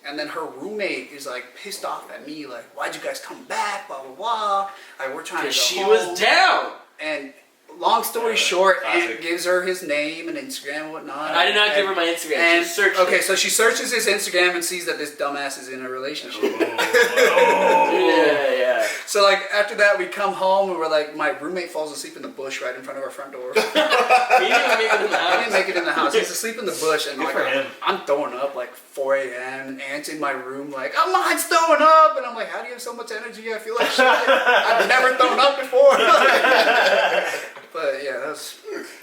And then her roommate is, like, pissed off at me, like, why'd you guys come back, blah, blah, blah. Like, we're trying to go she home. was down. And long story short, classic. Aunt gives her his name and Instagram and whatnot. I did not give her my Instagram. And, She searched okay, it. so she searches his Instagram and sees that this dumbass is in a relationship. Yeah. So, like, after that, we come home and we're like, my roommate falls asleep in the bush right in front of our front door. He didn't make it in the I house. didn't make it in the house. He's asleep in the bush, and Good like for him. I'm throwing up like 4 a.m. Aunt's in my room like, Aman's throwing up, and I'm like, how do you have so much energy? I feel like shit. I've never thrown up before. But yeah, that was.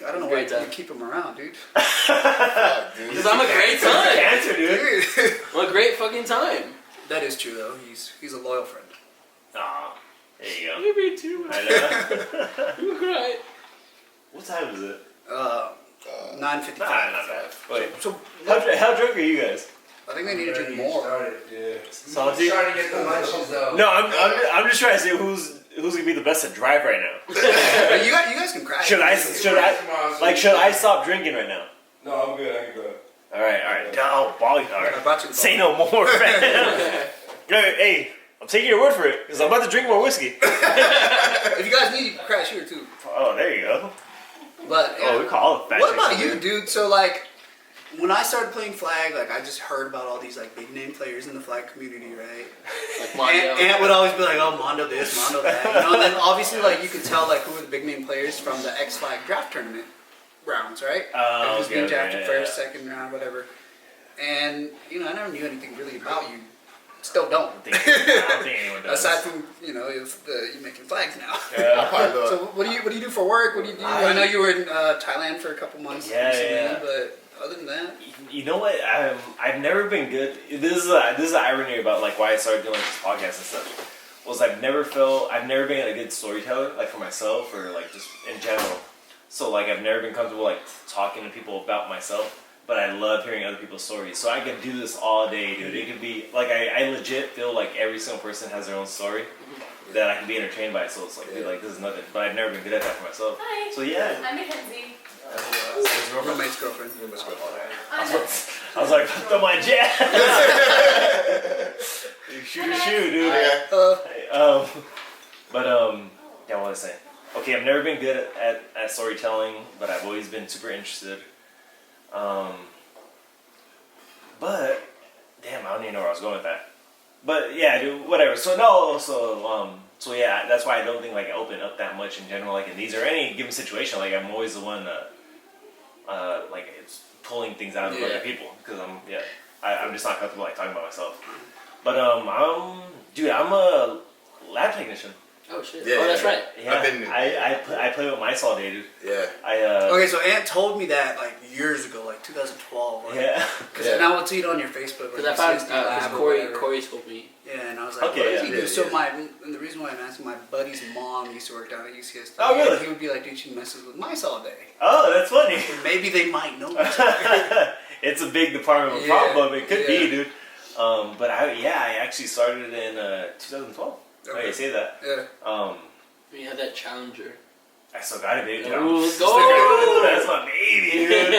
I don't know why you keep him around, dude. Because I'm a great time. Cancer, dude. I'm a great fucking time. That is true though. He's a loyal friend. Aw, there you go. Maybe too. I know. You were great. What time is it? 9:55. Nah, not bad. Wait, So how drunk are you guys? I think they need to drink more. Salty? Trying to get the munchies though. No, I'm just trying to say who's gonna be the best to drive right now. You guys can crash. Should I stop drinking right now? No, I'm good. I can go. All right. Oh, ball, all I right. brought you the Say no more, man. Hey, I'm taking your word for it because I'm about to drink more whiskey. If you guys need, you can crash here too. Oh, there you go. But yeah. Oh, we call all the fat What chicks about in you, here. dude? So like, when I started playing flag, like I just heard about all these like big name players in the flag community, right? Like Mondo. Aunt would always be like, "Oh, Mondo this, Mondo that," you know. And then obviously, like you could tell like who were the big name players from the X Flag draft tournament rounds, right? Oh, Who's being okay, drafted yeah, first, second round, whatever. And you know, I never knew anything really about you. Still don't. I don't think anyone does. Aside from if you making flags now. Yeah. So what do you do for work? What do you do? I know you were in Thailand for a couple months recently, but other than that, You know what? I've never been good. This is the irony about like why I started doing this podcast and stuff. Was I've never been a good storyteller like for myself or like just in general. So like I've never been comfortable like talking to people about myself. But I love hearing other people's stories. So I could do this all day, dude. It could be like I legit feel like every single person has their own story that I can be entertained by. So it's like, dude, like this is nothing. But I've never been good at that for myself. Hi. So yeah. I'm Mackenzie. roommate's girlfriend. I was like, throw my jab. Shoot, dude. Yeah, what was I saying? Okay, I've never been good at storytelling, but I've always been super interested. But damn, I don't even know where I was going with that. But yeah, dude, whatever. So yeah, that's why I don't think like I open up that much in general, like in these or any given situation. Like I'm always the one that like it's pulling things out of other people because I'm just not comfortable like talking about myself. But I'm a lab technician. Oh shit. Yeah, Oh, that's right. Yeah, I've been- I play with mice all day, dude. Yeah. Okay, so Aunt told me that like years ago, like 2012. Like, Yeah. Because then I would see it on your Facebook. Because Like, I found CSD lab or Corey whatever. told me. Yeah, and I was like, Okay, what does he yeah. do? So Yeah. and the reason why I'm asking, my buddy's mom used to work down at UCSD. Oh, really? And he would be like, dude, she messes with mice all day. Oh, that's funny. Maybe they might know each other. It's a big department of Yeah, problem. It could be, yeah. dude. But I actually started in 2012. Okay. Okay, say that. Yeah. We had that Challenger. I still got it, baby. Ooh, let's go! That's my baby, dude.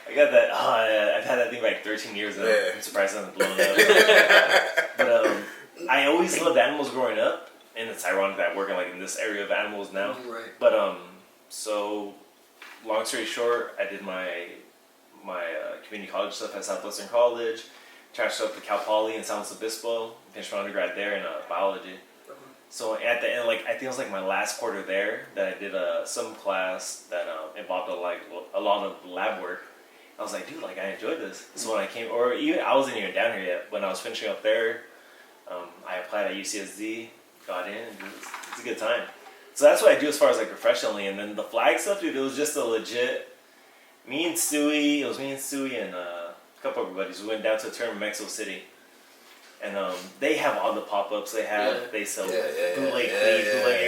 I got that. I've had that thing for like 13 years now. Yeah. I'm surprised it hasn't blown up. But I always loved animals growing up, and it's ironic that I'm working like in this area of animals now. Right. But so long story short, I did my community college stuff at Southwestern College. Transferred up to Cal Poly in San Luis Obispo. Finished my undergrad there in biology. So at the end, like I think it was like my last quarter there that I did some class that involved a lot of lab work. I was like, dude, like I enjoyed this. So when I came, or even I wasn't even down here yet. When I was finishing up there, I applied at UCSD, got in, and it's a good time. So that's what I do as far as like professionally. And then the flag stuff, dude, it was just a legit. me and Stewie. It was me and Stewie and a couple of buddies. We went down to a tournament in Mexico City, and they have all the pop-ups. They sell bootleg cleats, bootleg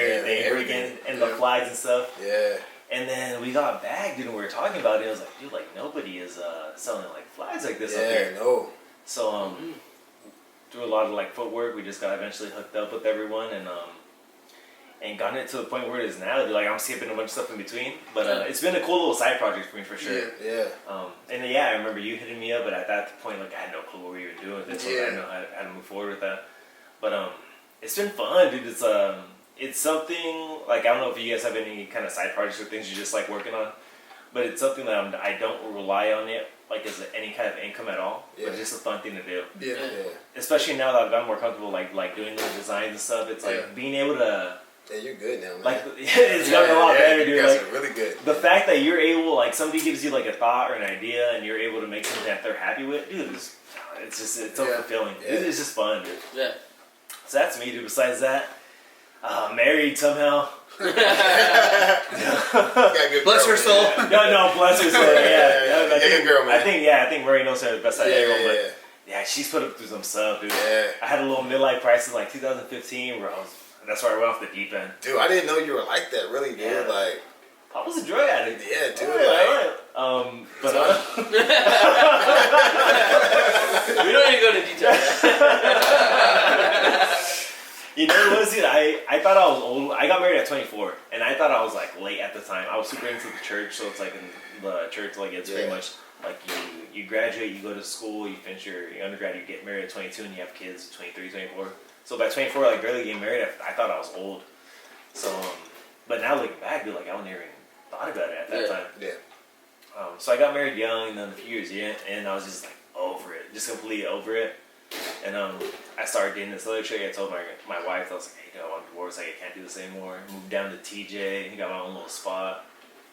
everything, and the flags and stuff. Yeah. And then we got back, dude, and we were talking about it. I was like, dude, like nobody is selling like flags like this up here. No. So through a lot of like footwork, we just got eventually hooked up with everyone and gotten it to the point where it is now. Dude, like I'm skipping a bunch of stuff in between, but it's been a cool little side project for me for sure. Yeah. And I remember you hitting me up, but at that point, like I had no clue what we were doing with this. So I didn't know how to move forward with that. But it's been fun, dude. It's something like I don't know if you guys have any kind of side projects or things you just like working on, but it's something that I don't rely on it like as any kind of income at all. But it's just a fun thing to do. Yeah. Especially now that I've gotten more comfortable like doing the designs and stuff. It's like being able to. Yeah, you're good now, man. Like it's gotten a lot better, dude. You guys like, are really good. The fact that you're able, like somebody gives you like a thought or an idea, and you're able to make something that they're happy with, dude. It's so fulfilling. Yeah. It's just fun, dude. Yeah. So that's me, dude. Besides that. Married somehow. Bless her soul. No, bless her soul. Yeah, good girl, man. I think Murrie knows her the best out of everyone. Yeah. But yeah, she's put up through some stuff, dude. Yeah. I had a little midlife crisis in like 2015, where that's where I went off the deep end. Dude, I didn't know you were like that, really, dude. Yeah. Like, I was a drug addict. Yeah, dude. We don't need to go into detail. You know what it was, dude? I thought I was old. I got married at 24, and I thought I was like late at the time. I was super into the church, so it's like in the church, like it's pretty much like you graduate, you go to school, you finish your undergrad, you get married at 22, and you have kids at 23, 24. So by 24, like barely getting married, I thought I was old. So, but now looking back, dude, like I wouldn't even thought about it at that time. Yeah. So I got married young, and then a few years in, and I was just like over it, just completely over it. And I started dating this other chick. I told my wife, I was like, hey, I want a divorce. Like, I can't do this anymore. Moved down to TJ. Got my own little spot.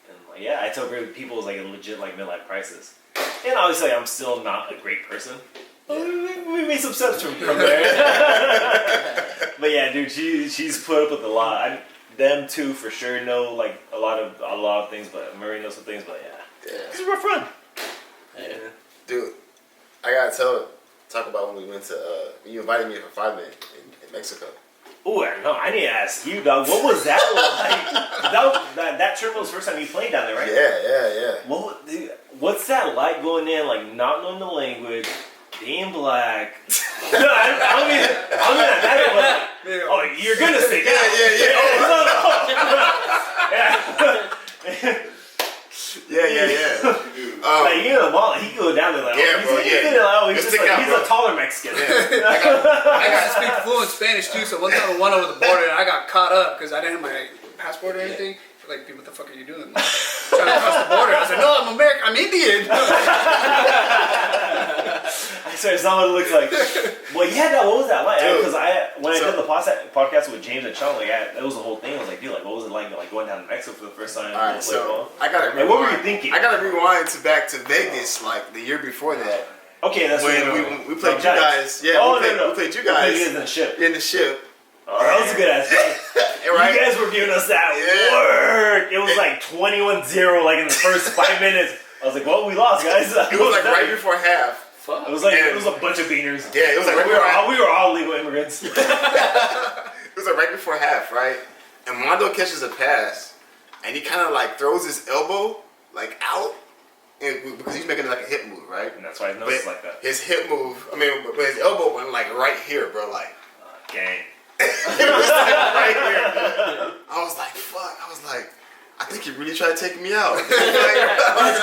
And like, I told people it was like a legit like midlife crisis. And obviously, I'm still not a great person. But we made some steps from there. But yeah, dude, she's put up with a lot. Them two for sure know like a lot of things, but Murrie knows some things. But it's real fun. Yeah. Dude, I gotta talk about when we went to, you invited me for 5 minutes in Mexico. Oh, I need to ask you, dog. What was that like? that tournament was the first time you played down there, right? Yeah. What's that like going in, like not knowing the language, being black? No, I don't mean that, but like, oh, you're gonna stick out. Like, you know, he could go down there like, he's a taller Mexican. I got to speak fluent Spanish too, so one time I went over the border and I got caught up because I didn't have my passport or anything. Like, dude, what the fuck are you doing? Like, trying to cross the border. I was like, no, I'm American. I'm Indian. I swear, it's not what it looks like. Well, what was that like? Because when I did the podcast with James and Sean, like, that was the whole thing. I was like, dude, like, what was it like going down to Mexico for the first time? Alright, so I gotta rewind. Like, what were you thinking? I gotta rewind back to Vegas, like, the year before that. Okay, that's when we played you guys. Yeah, we played you guys. We played you guys in the ship. In the ship. Oh, that was a good ass game. Right? You guys were giving us that work. It was like 21-0, like in the first 5 minutes. I was like, well, we lost, guys. It was like right before half. Fuck. It was like it was a bunch of beaners. Yeah, it was like we were all legal immigrants. It was like right before half, right? And Mondo catches a pass, and he kind of like throws his elbow like out, because he's making like a hip move, right? And that's why his nose is like that. His hip move, but his elbow went like right here, bro, like. Gang. It was like right here. I was like, fuck. I was like, I think he really tried to take me out. That's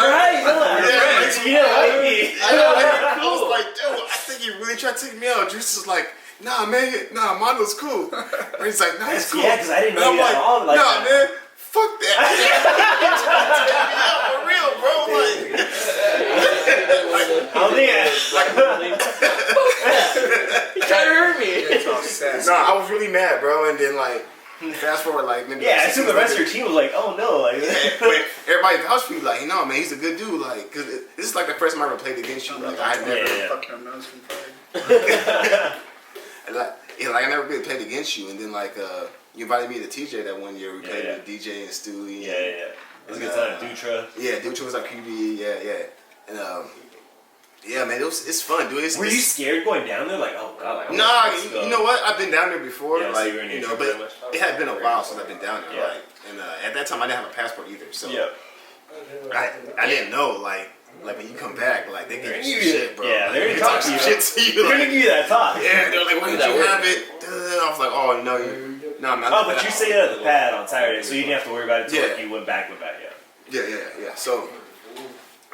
right. You didn't like me. I was like, dude, I think he really tried to take me out. Juice is like, nah, man, Mondo's cool. And he's like, nah, he's cool. Yeah, because I didn't know you at all. Like, nah, man, fuck that. He tried to take me out for real, bro. I don't think He tried to hurt me. Nah, I was really mad, bro. And then like, fast forward like maybe. Yeah, I assume the rest of your team was like, oh no, like. But everybody vouched for you, like, no, man, he's a good dude, like, cause this is like the first time I ever played against you. Like, I had never. Fucking I'm nose from pride. And like I never really played against you, and then like you invited me to TJ that one year. We played with DJ and Stewie. Yeah. It was a good time. Dutra. Yeah, Dutra was our QB. Yeah. And yeah, man, it's fun, dude. Were you scared going down there? Like, oh god. Like, nah, you know what? I've been down there before. Yeah, like, so you know, but it had been a while since I've been down there. Yeah. Like, and at that time I didn't have a passport either. So yeah. I didn't know like when you come back, like they give you shit, bro. Yeah, like, they're gonna talk to you. Shit to you. They're gonna give you that talk. Yeah, they're like, why did you have it? I was like, oh no, I'm not. Oh, but you stayed at the pad on Saturday, so you didn't have to worry about it until Yeah. you went back. Yeah. So,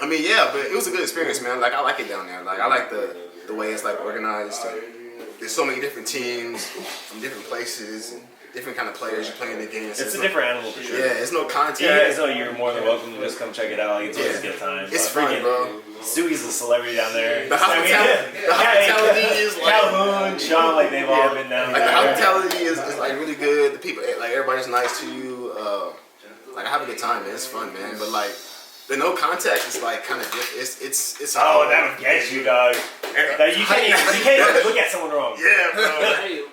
I mean, yeah, but it was a good experience, man. Like I like it down there. Like I like the way it's like organized. There's so many different teams from different places and different kind of players you're playing against. It's a different animal for sure. Yeah, it's no contact. Yeah, so you're more than welcome to just come check it out. Like, it's always a good time. It's fun, bro. Stewie's a celebrity down there. The hospitality is like Calhoun, Sean, like they've all been down like there. the hospitality is like really good. The people, like everybody's nice to you. Like I have a good time, man. It's fun, man. But like the no contact is like kind of different. It's oh, that'll get you, dog. Like, you can't even look at someone wrong. Yeah, bro.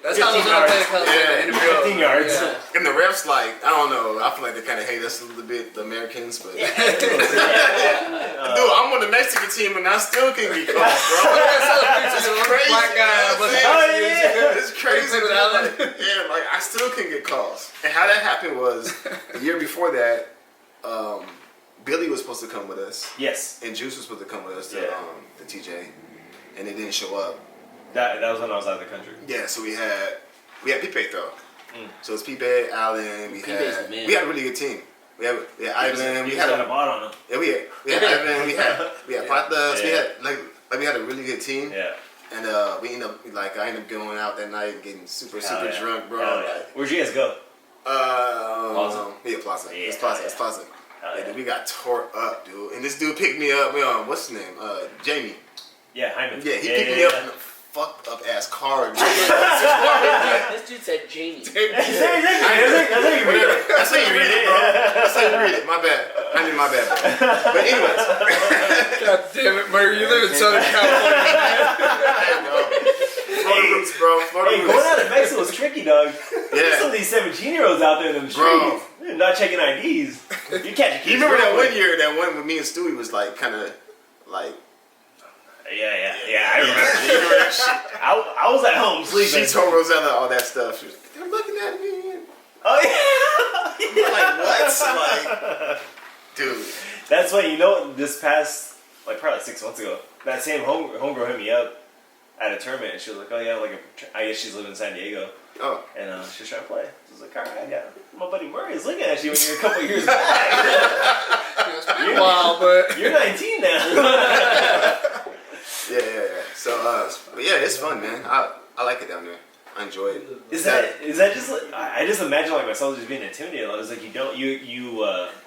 That's how those other players come. Yeah. 15 yards. Yeah. And the refs, like, I don't know. I feel like they kind of hate us a little bit, the Americans, but dude, I'm on the Mexican team and I still can get calls, bro. It's crazy. Black guy. It's crazy. Yeah, like I still can get calls. And how that happened was the year before that, Billy was supposed to come with us. Yes. And Juice was supposed to come with us to the TJ, and they didn't show up. That was when I was out of the country. Yeah, so we had Pipe though. So it's Pipe, Allen. We had a really good team. We had Ivan. We had a bot on him. Yeah, we had Ivan. We had Patas. We had a really good team. Yeah. And we ended up I ended up going out that night and getting super drunk, bro. Like, where'd you guys go? Plaza. Yeah, Plaza. Yeah, It's Plaza. It's Plaza. Yeah, dude, we got tore up, dude. And this dude picked me up. What's his name? Jamie. Yeah, Hyman. Yeah, he picked me up in a fucked up ass car. This dude said Jamie. That's how you read it. That's how you read it, bro. That's how you read it. My bad. I mean, my bad, bro. But anyways. God damn it, Murray. You live in Southern California. Florida roots, bro. Florida roots. Going out of Mexico was tricky, dog. Yeah. There's some of these 17-year-olds out there in the streets. They're not checking IDs. You catch a You remember that one year, that one with me and Stewie was like, kind of, like... Yeah, I remember. You remember that shit? I was at home sleeping. She told Rosella all that stuff. She was like, they're looking at me. Oh, yeah. Like, what? Like, dude. That's why, this past, probably 6 months ago, that same homegirl hit me up at a tournament, and she was like, oh yeah, I guess she's living in San Diego. Oh. And she was trying to play. I was like, alright, my buddy Murrie is looking at you when you're a couple years back. It's been a while, but... You're 19 now. Yeah. So, but yeah, it's fun, man. I like it down there. I enjoy it. Is that just like, I just imagine myself just being intimidated. I was like, you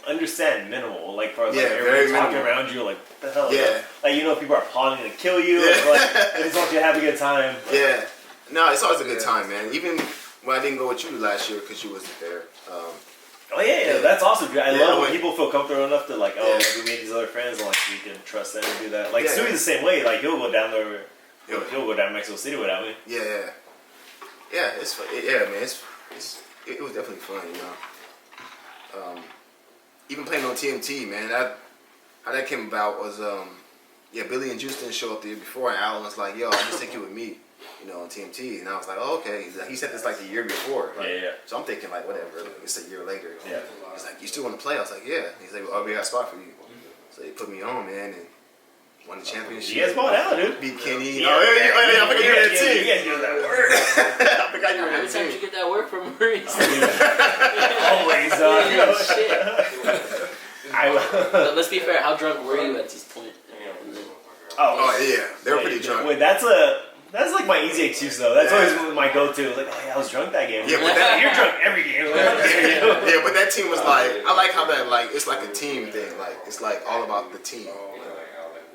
understand minimal, for everyone talking around you, what the hell? Yeah. People are plotting to kill you. They just want you to have a good time. Yeah. No, it's always a good time, man. Even when I didn't go with you last year because you wasn't there. Oh yeah, that's awesome. I love when people feel comfortable enough to we made these other friends and we can trust them and do that. Stewie's the same way. He'll go down there. He'll go down to Mexico City without me. Yeah. Yeah, it's fun. Yeah, man. It was definitely fun, Even playing on TMT, man. How that came about was Billy and Juice didn't show up the year before, and Alan was like, "Yo, I'll just take you with me." On TMT, and I was like, oh, okay. He said this the year before. So I'm thinking whatever. It's a year later. Yeah. He's like, you still want to play? I was like, yeah. He's like, well, we got a spot for you. So he put me on, man, and won the championship. You guys bought out, dude. Beat Kenny. Yeah, I forgot you were in the team. You guys doing that work. I forgot you were in How the many times team. did you get that work from Murray? Always. But let's be fair. How drunk were you at this point? Oh yeah, they were pretty drunk. Wait, that's my easy excuse though. That's always my go-to. I was drunk that game. Yeah, but you're drunk every game. Yeah, but that team was I like how that it's like a team thing. It's all about the team.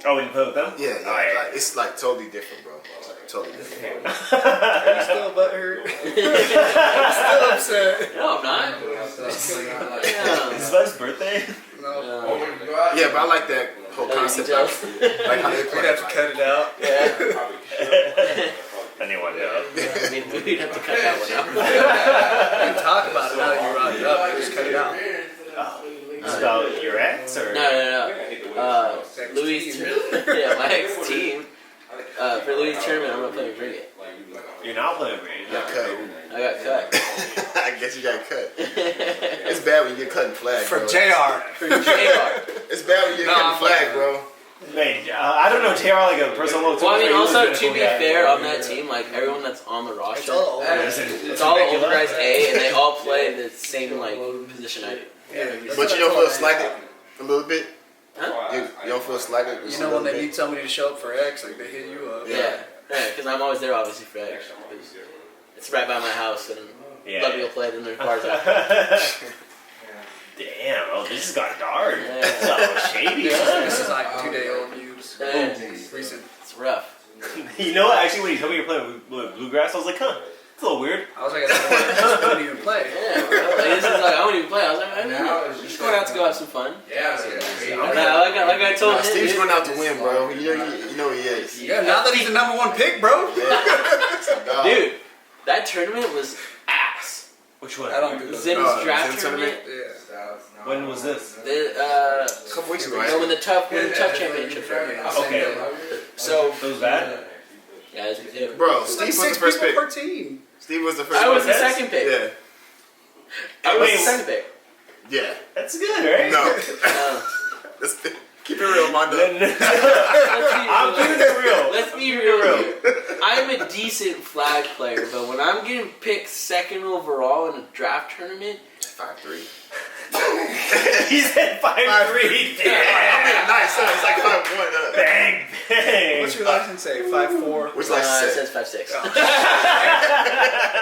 Oh, when you play with them? Yeah. It's totally different, bro. Totally different. Are you still butthurt? Still upset? No, I'm not. Is his bud's birthday? No. Yeah, but I like that whole concept. Like how they play. We'd have to cut it out. Yeah. Anyone know? I mean, we'd have to cut that one out. You can talk about it now that you brought it up. You just cut it out. It's about your ex or? No. Louis' yeah, my ex-team. For Louis' tournament, I'm gonna play with Bridget. You're not playing with me. You got cut. I got cut. I guess you got cut. It's bad when you get cut in flag, For bro. JR. For JR. It's bad when you get cut in flag, bro. Wait, I don't know JR like a personal. Well, I mean, also to be fair, on that team, like everyone that's on the roster, it's all older guys A, and they all play the same like position I do. Yeah, But you don't feel slighted a little bit? Huh? You don't feel slighted? You know when they need somebody to show up for X, like they hit you up. Yeah, because I'm always there, obviously, for X. It's right by my house, and let me go play it in their cars out. Damn, oh, this has got dark. Yeah. It's so shady, huh? This is like 2-day-old news. Recent. It's rough. You know what? Actually, when you told me you're playing with bluegrass, I was like, huh, it's a little weird. I was like, I don't even play. Yeah, bro. Like, this is like, I don't even play. I was like, I'm just going out to go have some fun. Yeah. Like I told him. Steve's going out to win, bro. You know he is. Yeah, now that he's the #1 pick, bro. Dude, that tournament was ass. Which one? I don't do that. Zim's draft Zim tournament. Yeah. When was this? A couple weeks ago, right? When the tough championship. Okay. So It was bad? yeah, it was Bro, It's Steve like was the 6 first people pick. per team. Steve was the first I was the pick. second pick. Yeah. I was Wait, the second pick. Yeah. That's good, right? No. Keep it real, Mondo. I'm keeping it real. Let's be real here. I'm a decent flag player, but when I'm getting picked second overall in a draft tournament, 5'3". He said 5'3". Yeah. Nice, son. It's like 5'1". Bang, bang. What's your license say? 5'4". Which it license says say? 5'6".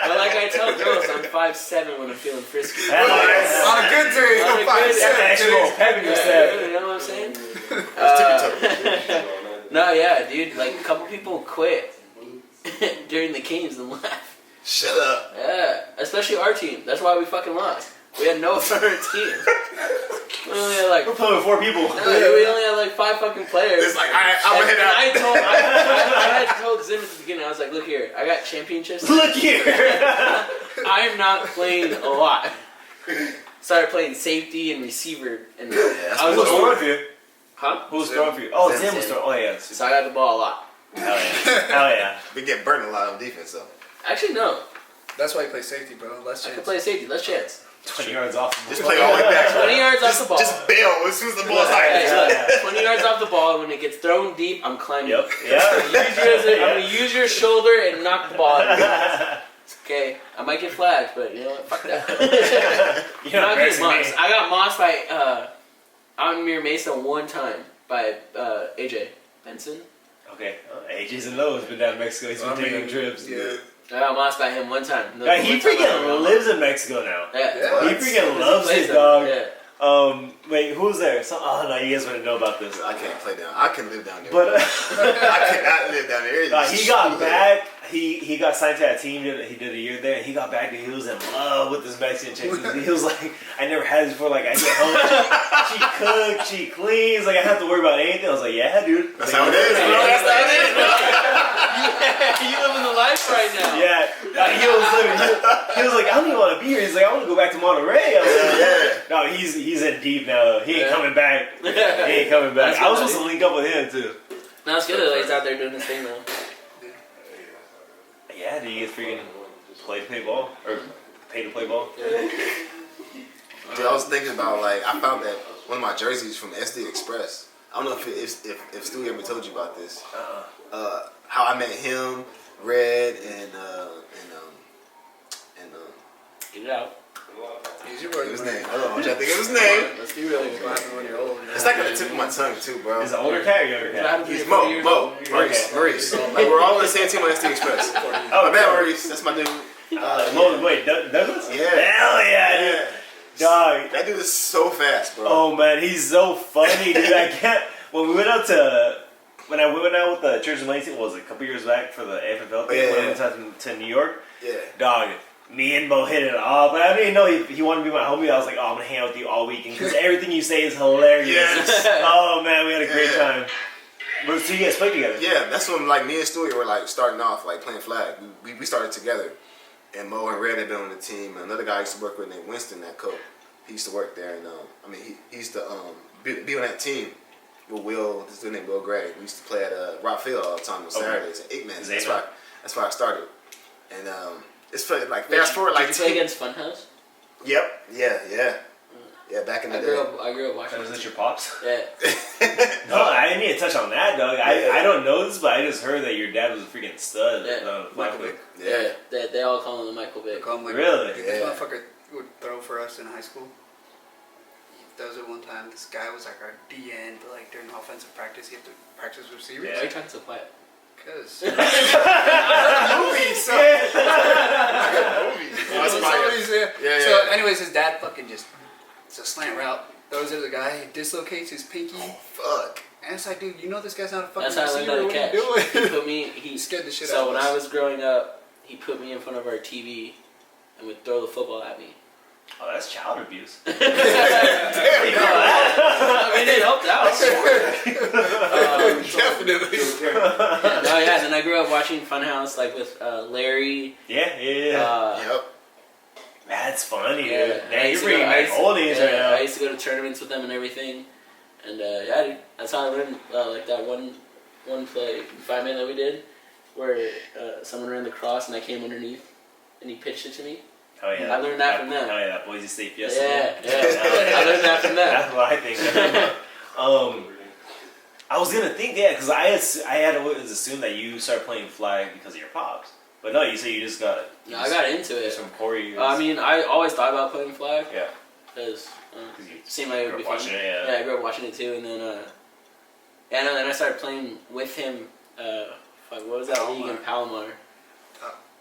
But like I tell girls, I'm 5'7" when I'm feeling frisky. Hell yes. On a good day, On a I'm good 5'7". Got that extra little pep in your step. You know what I'm saying? No, yeah, dude. Like a couple people quit during the games and left. Shut up. Yeah, especially our team. That's why we fucking lost. We had no one on our team. We only had like We're playing with 4 people. we only had like 5 fucking players. It's like, alright, I'm gonna head out. I had told Zim at the beginning. I was like, look here, I got championships. Look here. I am not playing a lot. Started playing safety and receiver, and I Who was was throwing for you? huh? Who was throwing for you? Oh, Zim. Zim was throwing. Oh, yeah. So I got the ball a lot. Hell yeah. Hell yeah. We get burnt a lot on defense, though. Actually, no. That's why you play safety, bro. Less I chance. could play safety. Let's chance. 20 yards off. Just play all the way back. 20 yards off the ball. Just bail as soon as the ball's Hey, high. look, 20 yards off the ball. When it gets thrown deep, I'm climbing. Yep. Yeah. I'm gonna use your shoulder and knock the ball. Okay, I might get flagged, but you know what? Fuck that. You're I'm not not getting embarrassing me. mossed. I got mossed by Amir Mesa one time by AJ Benson. Okay. AJ's in lows, been down to Mexico. He's been taking trips. Yeah. I got mossed by him one time. He freaking lives in Mexico now. Yeah. He freaking loves his dog. Yeah. Wait, who's there? Oh no, you guys wouldn't know about this. I can't play down. I can live down there. But I cannot live down there. he got back. He got signed to that team. He did a year there. He got back and he was in love with this Mexican chick. He was like, I never had this before. Like I get home, she cooks, she cleans. Like I don't have to worry about anything. I was like, yeah, dude. That's how it is, bro. That's how it is, bro. You living the life right now. Yeah, he was living. He was like, I don't even want to be here. He's like, I want to go back to Monterrey. I was like, no, he's in deep now. He ain't coming back. He ain't coming back. That's I was good, supposed to link up with him too. No, it's good that he's out there doing his thing though. Yeah, do you get freaking play ball or pay to play ball? Dude, I was thinking about I found that one of my jerseys from SD Express. I don't know if Stu ever told you about this. How I met him, Red, and Get it out. Easy think of his name. Hold on, I'm trying to think of his name. Let's be real. When you're old. It's like on the tip of my tongue too, bro. Is it older cat or younger cat? He's Mo, Maurice. Like we're all on the same team on SD Express. Oh, man, Maurice, that's my dude. Wait, Douglas? Yeah. Hell yeah, dude. Dog. That dude is so fast, bro. Oh man, he's so funny, dude. I can't. When I went out with the Church of Lane team, was it a couple years back for the AFL thing? Went to New York. Yeah. Dog. Me and Bo hit it off. But I didn't know he wanted to be my homie. I was like, oh, I'm gonna hang out with you all weekend because everything you say is hilarious. Yes. Oh man, we had a great time. But so you guys played together? Yeah, that's when like me and Stewie were like starting off like playing flag. We started together, and Mo and Red had been on the team. Another guy I used to work with named Winston, that coach. He used to work there, and he used to be on that team with Will. This dude named Will Gray. We used to play at Rock Field all the time on Saturdays and 8 man. That's why I started. And it's funny, like fast forward like. Did you play against Funhouse? Yep. Yeah, back in the day. I grew up watching. Was this your pops? Yeah. No, I didn't need to touch on that, dog. I don't know this, but I just heard that your dad was a freaking stud. Yeah. Michael Vick. Yeah. They all call him the Michael They Vick. call him like, Really? This motherfucker would throw for us in high school. There was it one time. This guy was like our DN, but like during offensive practice, he had to practice receivers. Why are you talking so quiet? Cause Movies. So. Yeah. So, anyways, his dad fucking just it's a slant route. Throws it to the guy. He dislocates his pinky. Fuck. And it's like, dude, you know this guy's not a fucking That's how I learned how receiver. to What catch. are you He doing? put me. He scared the shit out So of when us. I was growing up, he put me in front of our TV and would throw the football at me. Oh, that's child abuse. I mean, it helped out. Definitely. No, yeah. Then I grew up watching Funhouse, like with Larry. Yeah. Yep. That's funny, Yeah. dude. Man, you're bringing back oldies right now. I used to go to tournaments with them and everything, and yeah, dude, that's how I learned like that one play 5-man that we did, where someone ran the cross and I came underneath, and he pitched it to me. Oh yeah. I learned that from them. Oh yeah, that Boise State Yeah, Fiesta. I learned that from them. That's what I think. I was gonna think, because I had always assumed that you started playing flag because of your pops, but no, you say you just got. No, I got into it. From Corey. I mean, I always thought about playing flag. Yeah. Because you seemed like it would be fun. watching it, yeah. Yeah, I grew up watching it too, and then and then I started playing with him. What was that league in Palomar?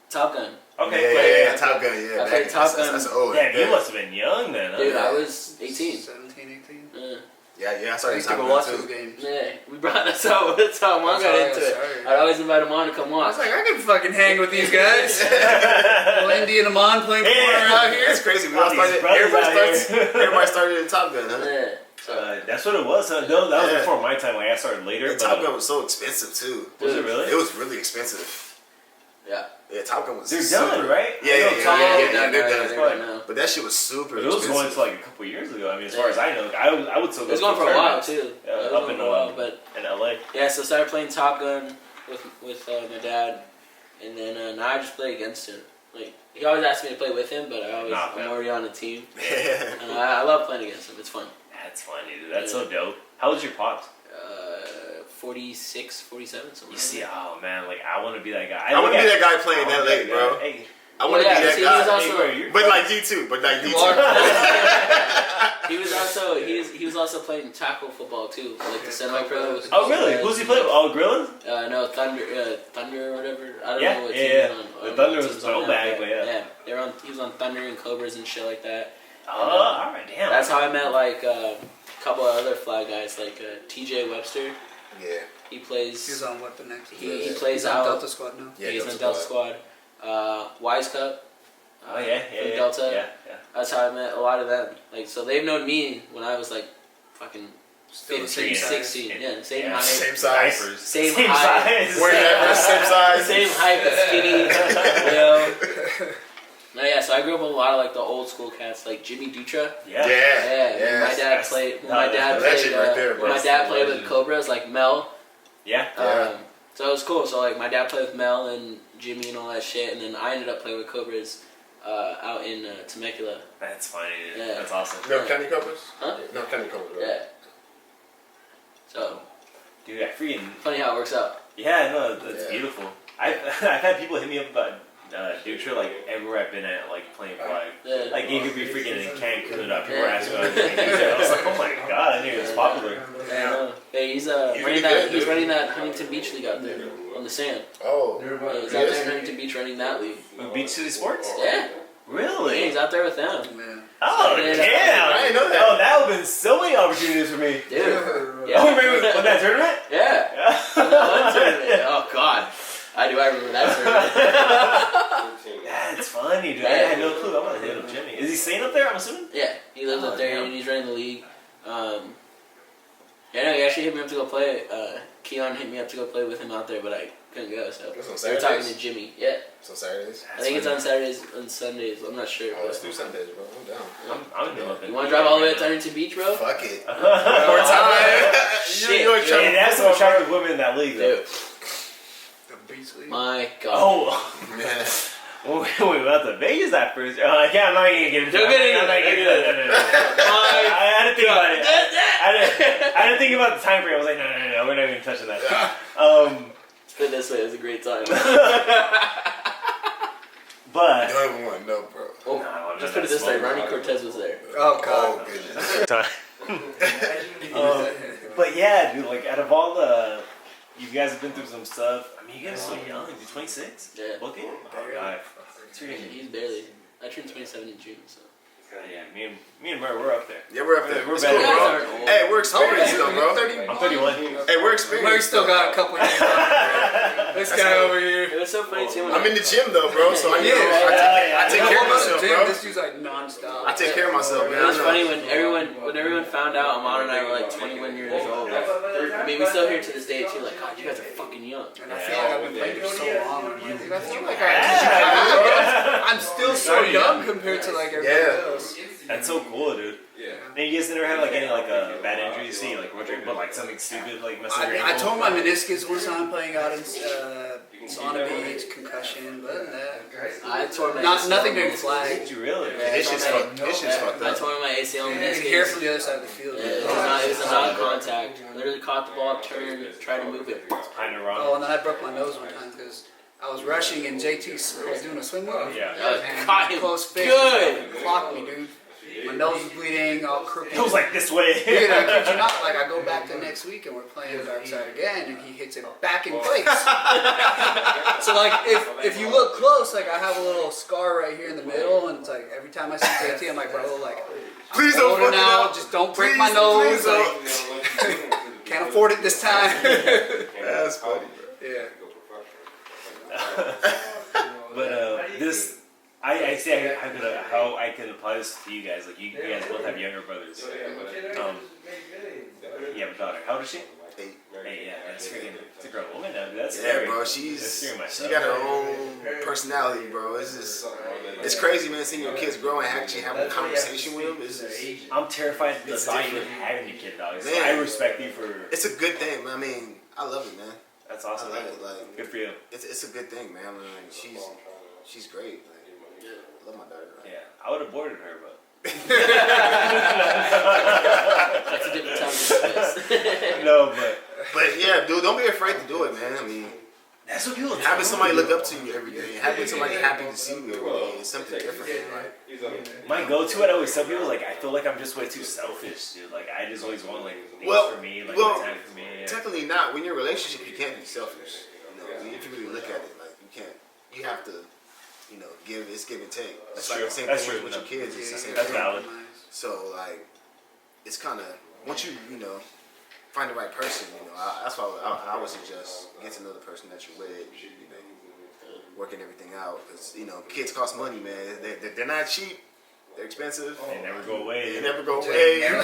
Top Gun. Okay. Yeah, Top Gun, yeah. I played Top Gun. That's old. Yeah, you must have been young then, huh? Dude, I was 18. 17, 18. Yeah, I I started used to Top go Gun watch too. those games. Yeah, that's how Mom That's got how I into got it. started. I'd always invite him on to come I watch. was like, I can fucking hang with these guys. Lindy and Amon playing corner out here. It's crazy. We All all these started. brothers out here. Everybody started in Top Gun, huh? Yeah. That's what it was. Huh? No, that was before my time. Like I started later. And But, Top Gun was so expensive too. was it really? It was really expensive. Yeah. Yeah, Top Gun was. They're super, done, right? Yeah, they're done. Right now. But that shit was super. But it was expensive. going to like a couple years ago. I mean, as far as I know, I would still It go. was going for a while too. Yeah, It was up going in for a while, but in LA. yeah, so I started playing Top Gun with my dad, and then now I just play against him. Like he always asks me to play with him, but I'm already on the team. And I love playing against him. It's fun. That's funny, dude. That's so dope. How old's your pops? 46, 47, something. You see, oh man, like I want to be that guy. I want to be that guy playing that late, bro. Hey, I want to be that he was guy. also, But like D2, but like D2. he was also playing tackle football too, like the semi-pro. oh really? Who's he playing? Oh, Grillin? No, Thunder or whatever. I don't Yeah, know what yeah, team yeah. he's on. The Thunder was teams on throwback, that, but yeah. Yeah, he was on Thunder and Cobras and shit like that. Oh, all right, damn. That's how I met like a couple of other flag guys, like TJ Webster. Yeah. He plays. He's on what the next? He plays He's on out. Delta Squad now. Yeah, He's Delta on Delta Squad. Wise Cup. Oh yeah, from Delta. Yeah. That's how I met a lot of them. Like, so they've known me when I was like fucking Still the 15, same size. 16. Yeah, same Yeah. height. Same size. Diapers. Same Same height. size. Wearing diapers, same size. Same height but skinny. You know? No, yeah, so I grew up with a lot of like the old school cats, like Jimmy Dutra. Yeah. Yeah. My dad played. When my dad legend played. right there, bro. When my dad played with Legend. Cobras, like Mel. Yeah. So it was cool. So like my dad played with Mel and Jimmy and all that shit, and then I ended up playing with Cobras out in Temecula. That's funny, dude. Yeah. That's awesome. No County Cobras? Huh? No County Cobras, right? Yeah. So Dude, I freaking funny how it works out. yeah, no, that's Yeah. beautiful. I've had people hit me up about Dutra like everywhere I've been at, like playing flag. Yeah. Like you could be freaking in Cancun, people were asking about Dutra. I was like, oh my god, I knew it was popular. Yeah. Hey, he's really running good, that. He's dude. running that Huntington Beach league out there on the sand. Oh. Yeah, he's out there in Huntington Beach running that league. With Beach City Sports? Yeah. Really? Yeah, he's out there with them. Man. Oh Yeah. damn! I didn't know that. Oh, that would have been so many opportunities for me. Dude. Oh, Yeah. remember when that tournament? Yeah. That tournament. Oh God. I remember that tournament. That's funny, dude. I had no clue. I'm gonna hit up Jimmy. Is he staying up there? I'm assuming. Yeah, he lives Oh, up there damn. and he's running the league. Yeah, no, he actually hit me up to go play. Keon hit me up to go play with him out there, but I couldn't go. So we were talking to Jimmy. Yeah. So Saturdays. I think it's on Saturdays and Sundays. I'm not sure. Oh, let's do Sundays, bro. I'm down. I'm doing it. You want to drive all the way to Huntington Beach, bro? Fuck it. One more time. Shit. Hey, that's some attractive women in that league, though. Dude. The Beasley. My God. Oh. Man. We went to Vegas that first. I'm not even gonna get into Don't get into it. I had to think about it. I didn't think about the time frame. I was like, no, we're not even touching that. Put it this way, it was a great time. But You don't even want to know, bro. Oh, no, just put it this way, Ronnie Cortez was there. Oh Oh, God. goodness. but yeah, dude. Like out of all the, you guys have been through some stuff. I mean, you guys are so young. You're 26. Yeah. Both of you? Oh God. It's really. He's barely. I turned 27 in June, so. Yeah, me and Murrie, we're up there. Yeah, we're up there. We're It's better. cool, bro. Old. Hey, we're experienced though, bro. I'm 31. Hey, we're experienced. Murray still got a couple years. This guy over here. It was so funny too. When I'm in the gym though, bro. So I, Yeah. I take care of myself, Gym, bro. this dude's like non-stop. I take care of myself, man. It was funny when everyone found out Aman and I were like 21 years old. I mean, we still here to this day too. Like, God, you guys are fucking young. And I feel like I've been playing for so long. I feel like I'm still so young compared to like everybody else. That's so cool, dude. Yeah. And you guys never had like any like bad injuries, see, like but like something stupid, like messing with your I ankle? tore my meniscus one time playing out in Sauna Beach, concussion, but other than that, I tore my nothing big flag. Did you really? It's just fucked up. I tore my ACL You and can hear meniscus. from the other side of the field. Yeah, it was a non-contact. Literally caught the ball, turned, tried to move it. Kind of wrong. Oh, and then I broke my nose one time because I was rushing and JT was doing a swing move. Yeah. And Caught him close fit. good. Clocked me, dude. My nose was bleeding, all crooked. It was like this way. Dude, I kid you not, like I go back the next week and we're playing Dark Side again and he hits it back in place. So like if you look close, like I have a little scar right here in the middle and it's like every time I see JT I'm like, bro, like Please I'm don't older fuck it now, up. just don't break Please, my nose. please Like, can't afford it this time. That's funny, bro. Yeah. But this, I see how I can apply this to you guys. Like you guys both have younger brothers. You have a daughter. How old is she? 8. Hey, yeah, that's freaking. It's a grown woman now, dude. That's Yeah, scary. bro. That's She scaring myself. got her own personality, bro. It's just, it's crazy, man. Seeing your kids grow and actually have a conversation with them. It's just, I'm terrified of the It's thought you different. having a kid, dog. So Man. I respect you for. it's a good thing, man. I mean, I love it, man. That's I awesome. love it. Like, Good for you. it's a good thing, man. I mean, she's great. Like, I love my daughter. Like, Yeah, I would have aborted her, but. That's a different time to discuss. No, but. But yeah, dude, don't be afraid to do it, man. I mean, That's what people. having somebody look up to you every day, having somebody happy to see you every day is something different, man. Like, My go-to, I always tell people, is like, I feel like I'm just way too selfish, dude. Like, I just always want, like, things for me, like, time for me. Yeah. technically not. When you're in a relationship, you can't be selfish. You know, if you really look at it, like, you can't. You have to, you know, it's give and take. It's like true. the same That's thing true. with your kids. It's the same That's thing. valid. So like, it's kind of once you know find the right person. You know, that's why I would suggest get to know the person that you're with. You know, working everything out because you know kids cost money, man. They're not cheap. They're expensive. They never go away. They never go away. Yeah.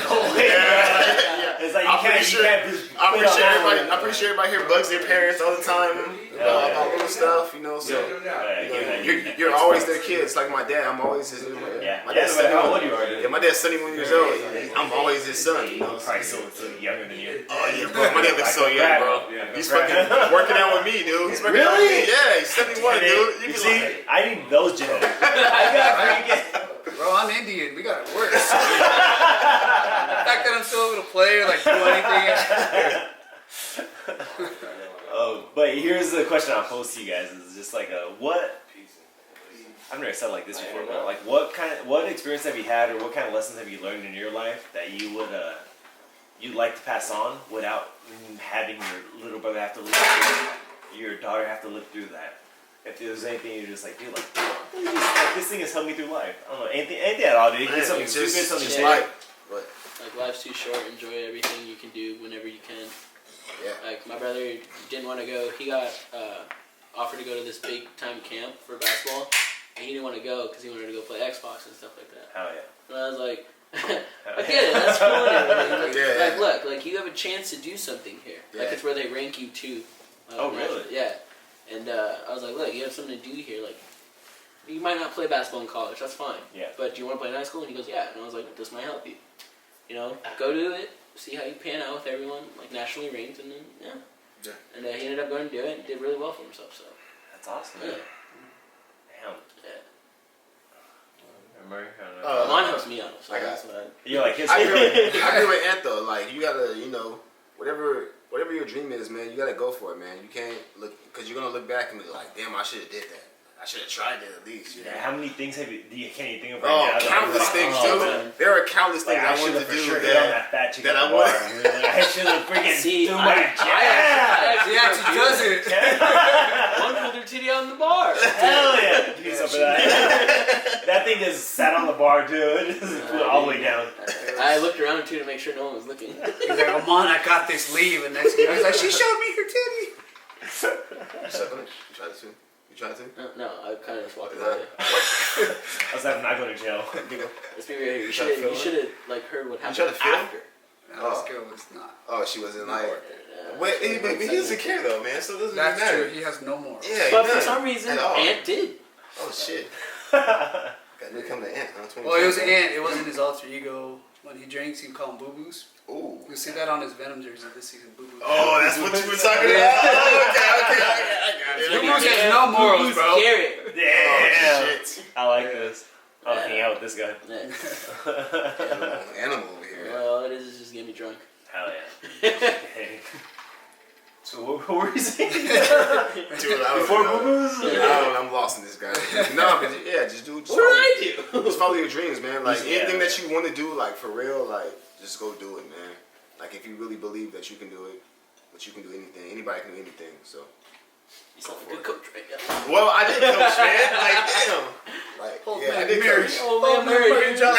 It's like I'm pretty sure everybody. I'm pretty sure everybody here bugs their parents all the time about little stuff, you know. So you're always their kid. It's like my dad. I'm always his. Yeah. My dad's No matter how 71. old you are, dude. Yeah, my dad's 71 years old. I'm always his son. You know. Probably still younger than you. Oh yeah, bro. My dad looks so young, bro. Yeah, He's right. fucking working out with me, dude. He's working out with me. Yeah, he's 71, dude. You be see, like, I need those genetics. I got freaking. Bro, I'm Indian. We got it worse. The fact that I'm still able to play or like do anything. But here's the question I'll pose to you guys: is just like what? I've never said it like this before, but like what experience have you had, or what kind of lessons have you learned in your life that you would you'd like to pass on without having your little brother have to live through, your daughter have to live through that? If there's anything you're just like, dude, like this thing has helped me through life. I don't know, anything at all, dude. It could be something stupid, something just big. Like life's too short. Enjoy everything you can do whenever you can. Yeah. Like my brother didn't want to go. He got offered to go to this big time camp for basketball, and he didn't want to go because he wanted to go play Xbox and stuff like that. Hell yeah. And I was like, I get it. That's cool. And everything. Yeah. Like, look, like you have a chance to do something here. Like Yeah. it's where they rank you too. Oh, really? Yeah. And I was like, look, you have something to do here. Like, you might not play basketball in college. That's fine. Yeah. But do you want to play in high school? And he goes, yeah. And I was like, this might help you. You know, go do it. See how you pan out with everyone, like nationally ranked, and then Yeah. And he ended up going to do it and did really well for himself. So. That's awesome. Yeah. Damn. Yeah. Murrie, I don't know. Mine helps me out. So I got that's what I. You're like his. I agree with Ant though. Like you gotta, whatever your dream is, man, you gotta go for it, man. You can't look because you're gonna look back and be like, damn, I should have did that. I should have tried it at least. You know? Yeah, how many things can't you think of Oh, right now? countless things, dude. Man. There are countless things Like, I wanted to do sure hit on that fat chick that at I the bar. wanted. I should have freaking See, do I my actually Yeah, she does it. One pulled her titty on the bar. Hell yeah! Give me some of that. That thing just sat on the bar, dude. It just flew all the way down. I looked around too to make sure no one was looking. He's like, Aman, I got this leave. And next thing he's like, she showed me her titty. You suck on it? You tried to? You tried to? No, I kind of just walked away. I was like, I'm not going to jail. Let's be real here. You tried to film should have like heard what happened tried to film? after. No, this girl was not. Oh, she wasn't like. Yeah. Wait, he doesn't care though, man. So it doesn't That's matter. true. He has no more. Yeah, But he for doesn't. some reason, At all. Ant did. Oh shit. Got to come to Ant. Huh? Well, it was Ant. It wasn't his alter ego. When he drinks, he would call him Boo Boos. Ooh. You'll see that on his Venom jersey this season. Boo Boos. Oh, that's what you were talking about. Okay, I got it. Boo Boos has no morals, bro. Garrett. Damn. Oh shit. I like this. I'll hang out with this guy. Animal over here. Well, all it is just get me drunk. Hell yeah. Hey. So what were you saying? Dude, I don't Before know. boo-boos? I'm lost in this guy. No, but yeah, just do. Just What did I do? Just follow your dreams, man. Like Yeah. anything that you want to do, like for real, like just go do it, man. Like if you really believe that you can do it, that you can do anything. Anybody can do anything. So. You sound like a good coach right now. Well, I did coach, man. Like damn. Like Old yeah, I man did Murrie. coach. Oh man, Murrie. Yeah,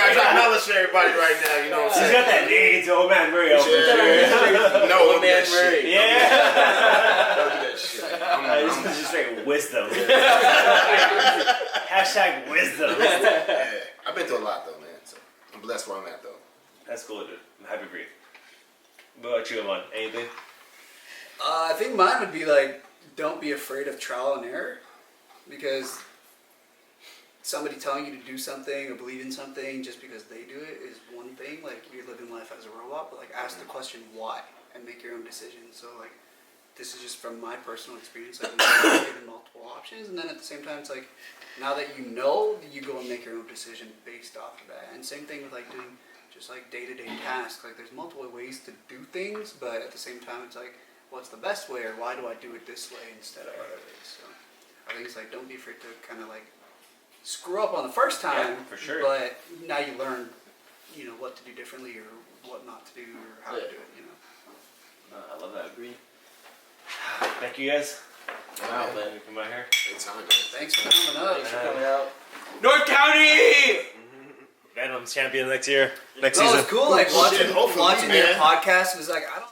I drop knowledge for everybody right now. You know what I'm He's saying? got that name to Old Man Murray. Yeah. No, Old man that Murray. shit. Yeah. Don't do that shit. This is just straight wisdom. Hashtag wisdom. Yeah. I've been through a lot though, man. So I'm blessed where I'm at though. That's cool, dude. I'm happy for you. What about you, Aman? Anything? I think mine would be like, don't be afraid of trial and error, because somebody telling you to do something or believe in something just because they do it is one thing. Like you're living life as a robot, but like ask the question why and make your own decision. So like this is just from my personal experience. Like I'm given multiple options, and then at the same time, it's like now that you know, you go and make your own decision based off of that. And same thing with like doing just like day-to-day tasks. Like there's multiple ways to do things, but at the same time, it's like, what's the best way, or why do I do it this way instead of other ways? So I think it's like, don't be afraid to kind of like screw up on the first time, Yeah, for sure. but now you learn, what to do differently or what not to do or how to do it, I love that. Agree. Thank you guys. Wow, man. Thank you for my hair. Great time, man. Thanks for coming up. Thanks for coming out. North County! Venom's champion next year. Next No, season. it's cool, like Shit, hopefully, watching your man. podcast was like, I don't